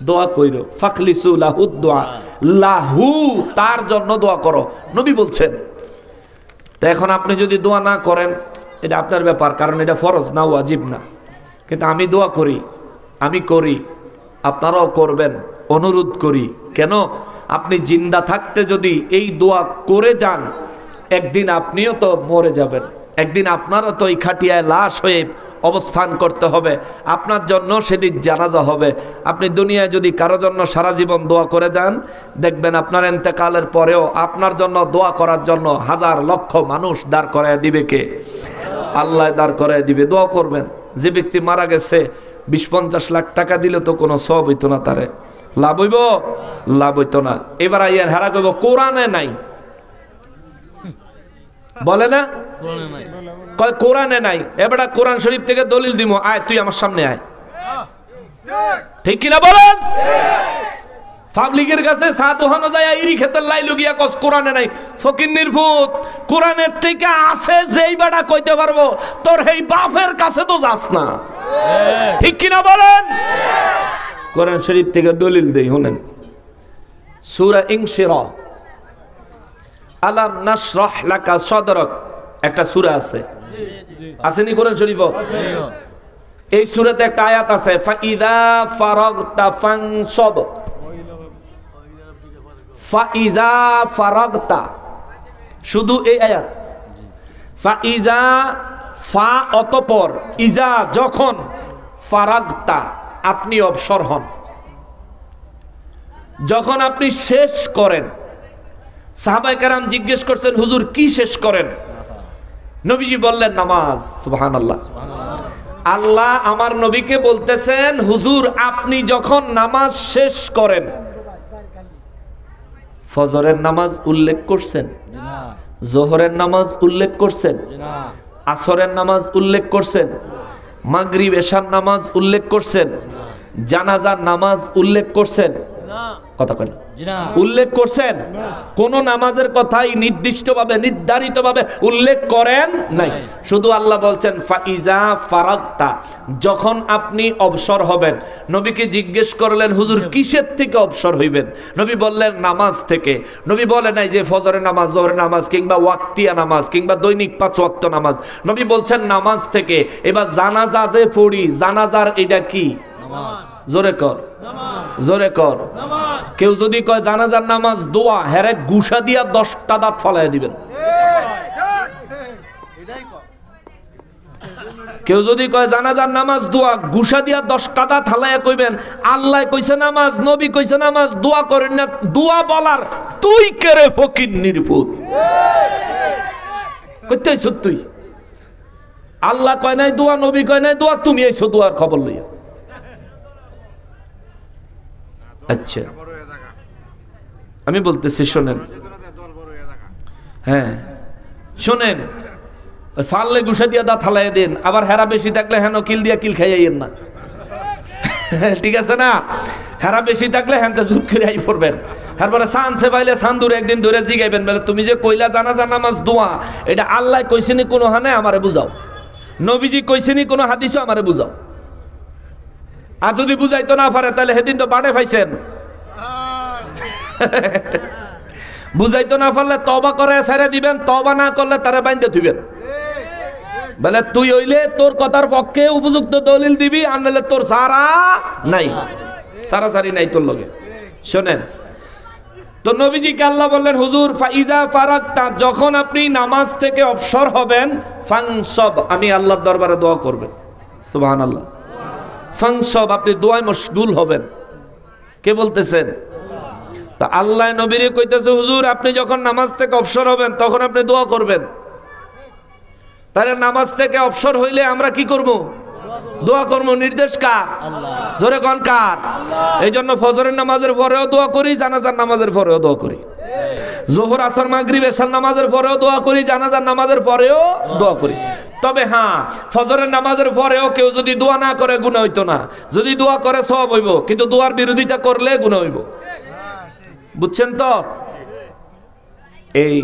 দোয়া কইরো, ফাখলিসু লাহু দোয়া, লাহু তার জন্য দোয়া করো, নবী বলছেন। তো এখন আপনি যদি দোয়া না করেন এটা আপনার ব্যাপার, কারণ এটা ফরজ না, ওয়াজিব না। কিন্তু আমি দোয়া করি, আমি করি, আপনারাও করবেন, অনুরোধ করি। কেন? আপনি জিন্দা থাকতে যদি এই দোয়া করে যান, একদিন আপনিও তো মরে যাবেন, একদিন আপনারও তো এই খাটিয়ায় লাশ হয়ে অবস্থান করতে হবে, আপনার জন্য সেদিন জানাজা হবে। আপনি দুনিয়ায় যদি কারো জন্য সারা জীবন দোয়া করে যান, দেখবেন আপনার ইন্তেকালের পরেও আপনার জন্য দোয়া করার জন্য হাজার লক্ষ মানুষ দাঁড় করায় দিবে কে? আল্লাহ দাঁড় করায় দিবে। দোয়া করবেন। যে ব্যক্তি মারা গেছে 20-50 লাখ টাকা দিলে তো কোনো সব হইতো না, তারে লাভ হইব? লাভ হইতো না। এবার আইয়ার হারা কইব কোরআনে নাই, বলে না কয় কোরআনে নাই। এবার কোরআন শরীফ থেকে দলিল দিমু, আয় তুই আমার সামনে আয়, ঠিক কিনা বলেন? পাবলিকের কাছে সাত ওহানো যায় ইরি ক্ষেতের লাইলু গিয়া কস কোরআনে নাই। ফকির নির্ভূত, কোরআনের থেকে আছে যেই বেটা কইতে পারবো, তোর এই বাপের কাছে তো যাস না, ঠিক কিনা বলেন? কোরআন শরীফ থেকে দলিল দেই, শুনেন। সূরা ইনশিরাহ, আলাম নাশরাহ লাকা সাদরাক, একটা সূরা আছে, আসেনি কোরআন শরীফ? এই সূরাতে একটা আয়াত আছে, ফাইদা ফারাগতা ফানসব, ফাইজা ফারাগতা, শুধু এই আয়াত। ফাইজা, ফা অতঃপর, ইজা যখন, ফারাগতা আপনি অবসর হন, যখন আপনি শেষ করেন। সাহাবায়ে কেরাম জিজ্ঞেস করছেন, হুজুর কি শেষ করেন? নবীজি বললেন নামাজ। সুবহানাল্লাহ। আল্লাহ আমার নবীকে বলতেছেন, হুজুর আপনি যখন নামাজ শেষ করেন, ফজরের নামাজ উল্লেখ করছেন, জোহরের নামাজ উল্লেখ করছেন, আসরের নামাজ উল্লেখ করছেন, মাগরিব এশার নামাজ উল্লেখ করছেন, জানাজার নামাজ উল্লেখ করছেন, কথা কয় উল্লেখ করছেন? কোন নামাজের কথাই নির্দিষ্টভাবে নির্ধারিতভাবে উল্লেখ করেন নাই। শুধু আল্লাহ বলছেন ফাইজা ফারাগতা, যখন আপনি অবসর হবেন। নবীকে জিজ্ঞেস করলেন, হুজুর কিসের থেকে অবসর হইবেন? নবী বললেন নামাজ থেকে। নবী বলে নাই যে ফজরের নামাজ, জোহরের নামাজ, কিংবা ওয়াক্তিয়া নামাজ, কিংবা দৈনিক 5 ওয়াক্ত নামাজ। নবী বলছেন নামাজ থেকে। এবার জানাজা যে পড়ি, জানাজার এটা কি? জোরে কর, জোরে কর। কেউ যদি কয় জানাজার নামাজ দোয়া, হেরে গুসা দিয়া 10টা দাঁত ফলাই দিবেন। কেউ যদি কয় জানাজার নামাজ দোয়া, গুসা দিয়া 10টা দাঁত হালাইয়া কইবেন আল্লাহ কইছে নামাজ, নবী কইছে নামাজ, দোয়া করেন না। দোয়া বলার তুই কেরে ফকির নির্ভূত, কইতে আইছ তুই? আল্লাহ কয় নাই দোয়া, নবী কয় নাই দোয়া, তুমি আইছো দোয়ার খবর লইয়া। আচ্ছা আমি বলতেছি শোনেন, হ্যাঁ শোনেন, ফাললে গুসা দিয়া দাঁত হালাই দেন, আবার হেরা বেশি থাকলে হেন কিল দিয়া কিল খাইয়েন না, ঠিক আছে না? হেরা বেশি থাকলে হ্যান্তে জুত করে আই পড়বেন। তারপরে সানসে পাইলে সান্দুরে একদিন ধরে জিগাইবেন, বলে তুমি যে কইলা জানাজার নামাজ দোয়া, এটা আল্লাহ কইছেনি কোনো হানে আমারে বুঝাও, নবীজি কইছেনি কোনো হাদিসও আমারে বুঝাও। আর যদি বুঝাইতো না পারে তাহলে সেদিন তো বাড়ে পাইছেন। বুঝাইতো না পারলে তওবা করে ছেড়ে দিবেন, তওবা না করলে তারে বাইন্ধে থইবেন। বলে তুই হইলে তোর কথার পক্ষে উপযুক্ত দলিল দিবি, আনলে তোর সারা নাই, সারাসারি নাই তোর লগে। শোনেন তো, নবীজিকে আল্লাহ বললেন হুজুর ফাইজা ফারাগতা, যখন আপনি নামাজ থেকে অবসর হবেন, ফানসব আমি আল্লাহর দরবারে দোয়া করবেন। সুবহানাল্লাহ। ফানসব আপনি দোয়ায় মশগুল হবেন। কে বলতেছেন? তা আল্লাহ নবীরে কইতেছে হুজুর আপনি যখন নামাজ থেকে অবসর হবেন তখন আপনি দোয়া করবেন। তাহলে নামাজ থেকে অবসর হইলে আমরা কি করব? দোয়া করব। নির্দেশ কার? জোরে কোন কার? এই জন্য ফজরের নামাজের পরেও দোয়া করি, জানাজার নামাজের পরেও দোয়া করি। জোহর আসর মাগরিব এশার নামাজের পরেও দোয়া করি, জানাজার নামাজের পরেও দোয়া করি। তবে হ্যাঁ, ফজরের নামাজের পরেও কেউ যদি দোয়া না করে গুনাহ হইতো না, যদি দোয়া করে সওয়াব হইব, কিন্তু দোয়ার বিরোধিতা করলে গুনাহ হইব। বুঝছেন তো? এই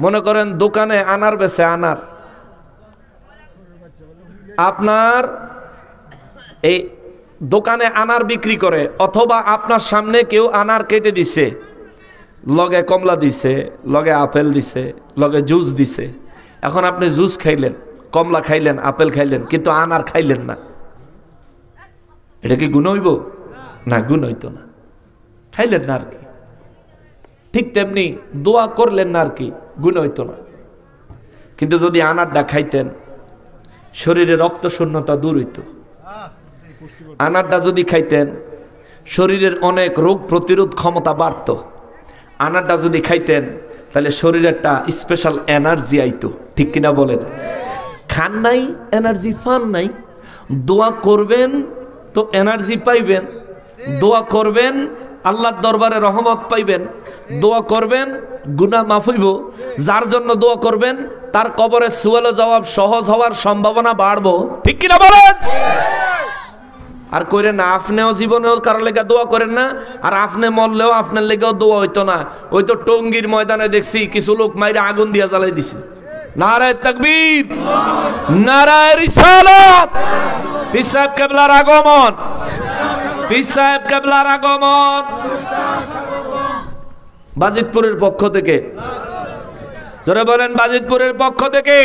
মনে করেন দোকানে আনার বেচে, আনার আপনার এই দোকানে আনার বিক্রি করে, অথবা আপনার সামনে কেউ আনার কেটে দিছে, লগে কমলা দিছে, লগে আপেল দিছে, লগে জুস দিছে। এখন আপনি জুস খাইলেন, কমলা খাইলেন, আপেল খাইলেন, কিন্তু আনার খাইলেন না, এটা কি গুনাহ হইব? না, গুনাহ হইতো না, খাইলেন না আর কি। ঠিক তেমনি দোয়া করলেন না আর কি, গুনাহ হইতো না। কিন্তু যদি আনারটা খাইতেন, শরীরে রক্ত শূন্যতা দূর হইত। আনারটা যদি খাইতেন, শরীরের অনেক রোগ প্রতিরোধ ক্ষমতা বাড়ত। আনারটা যদি খাইতেন, তাহলে শরীরে একটা স্পেশাল এনার্জি আইতো। ঠিক কিনা বলেন? খান নাই, এনার্জি পান নাই, দোয়া করবেন তো এনার্জি পাইবেন, দোয়া করবেন আল্লাহর দরবারে রহমত পাইবেন, দোয়া করবেন গুনাহ মাফ হইব। যার জন্য দোয়া করবেন তার কবরে সুয়াল জবাব সহজ হওয়ার সম্ভাবনা বাড়বো। ঠিক কিনা বলেন? আর কইরেন না, আপনিও জীবনেও কারো লেগে দোয়া করেন না, আর আপনি মরলেও আপনার লেগেও দোয়া হইতো না। ওই তো টঙ্গীর ময়দানে দেখছি কিছু লোক মাইরে আগুন দিয়া জ্বালাই দিছে। নারায়ে তাকবীর, নারায়ে রিসালাত। পীর সাহেব কেবলার আগমন, পীর সাহেব কেবলার আগমন। বাজিতপুরের পক্ষ থেকে, জোরে বলেন, বাজিতপুরের পক্ষ থেকে,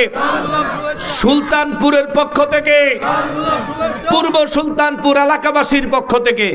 সুলতানপুরের পক্ষ থেকে, পূর্ব সুলতানপুর এলাকাবাসীর পক্ষ থেকে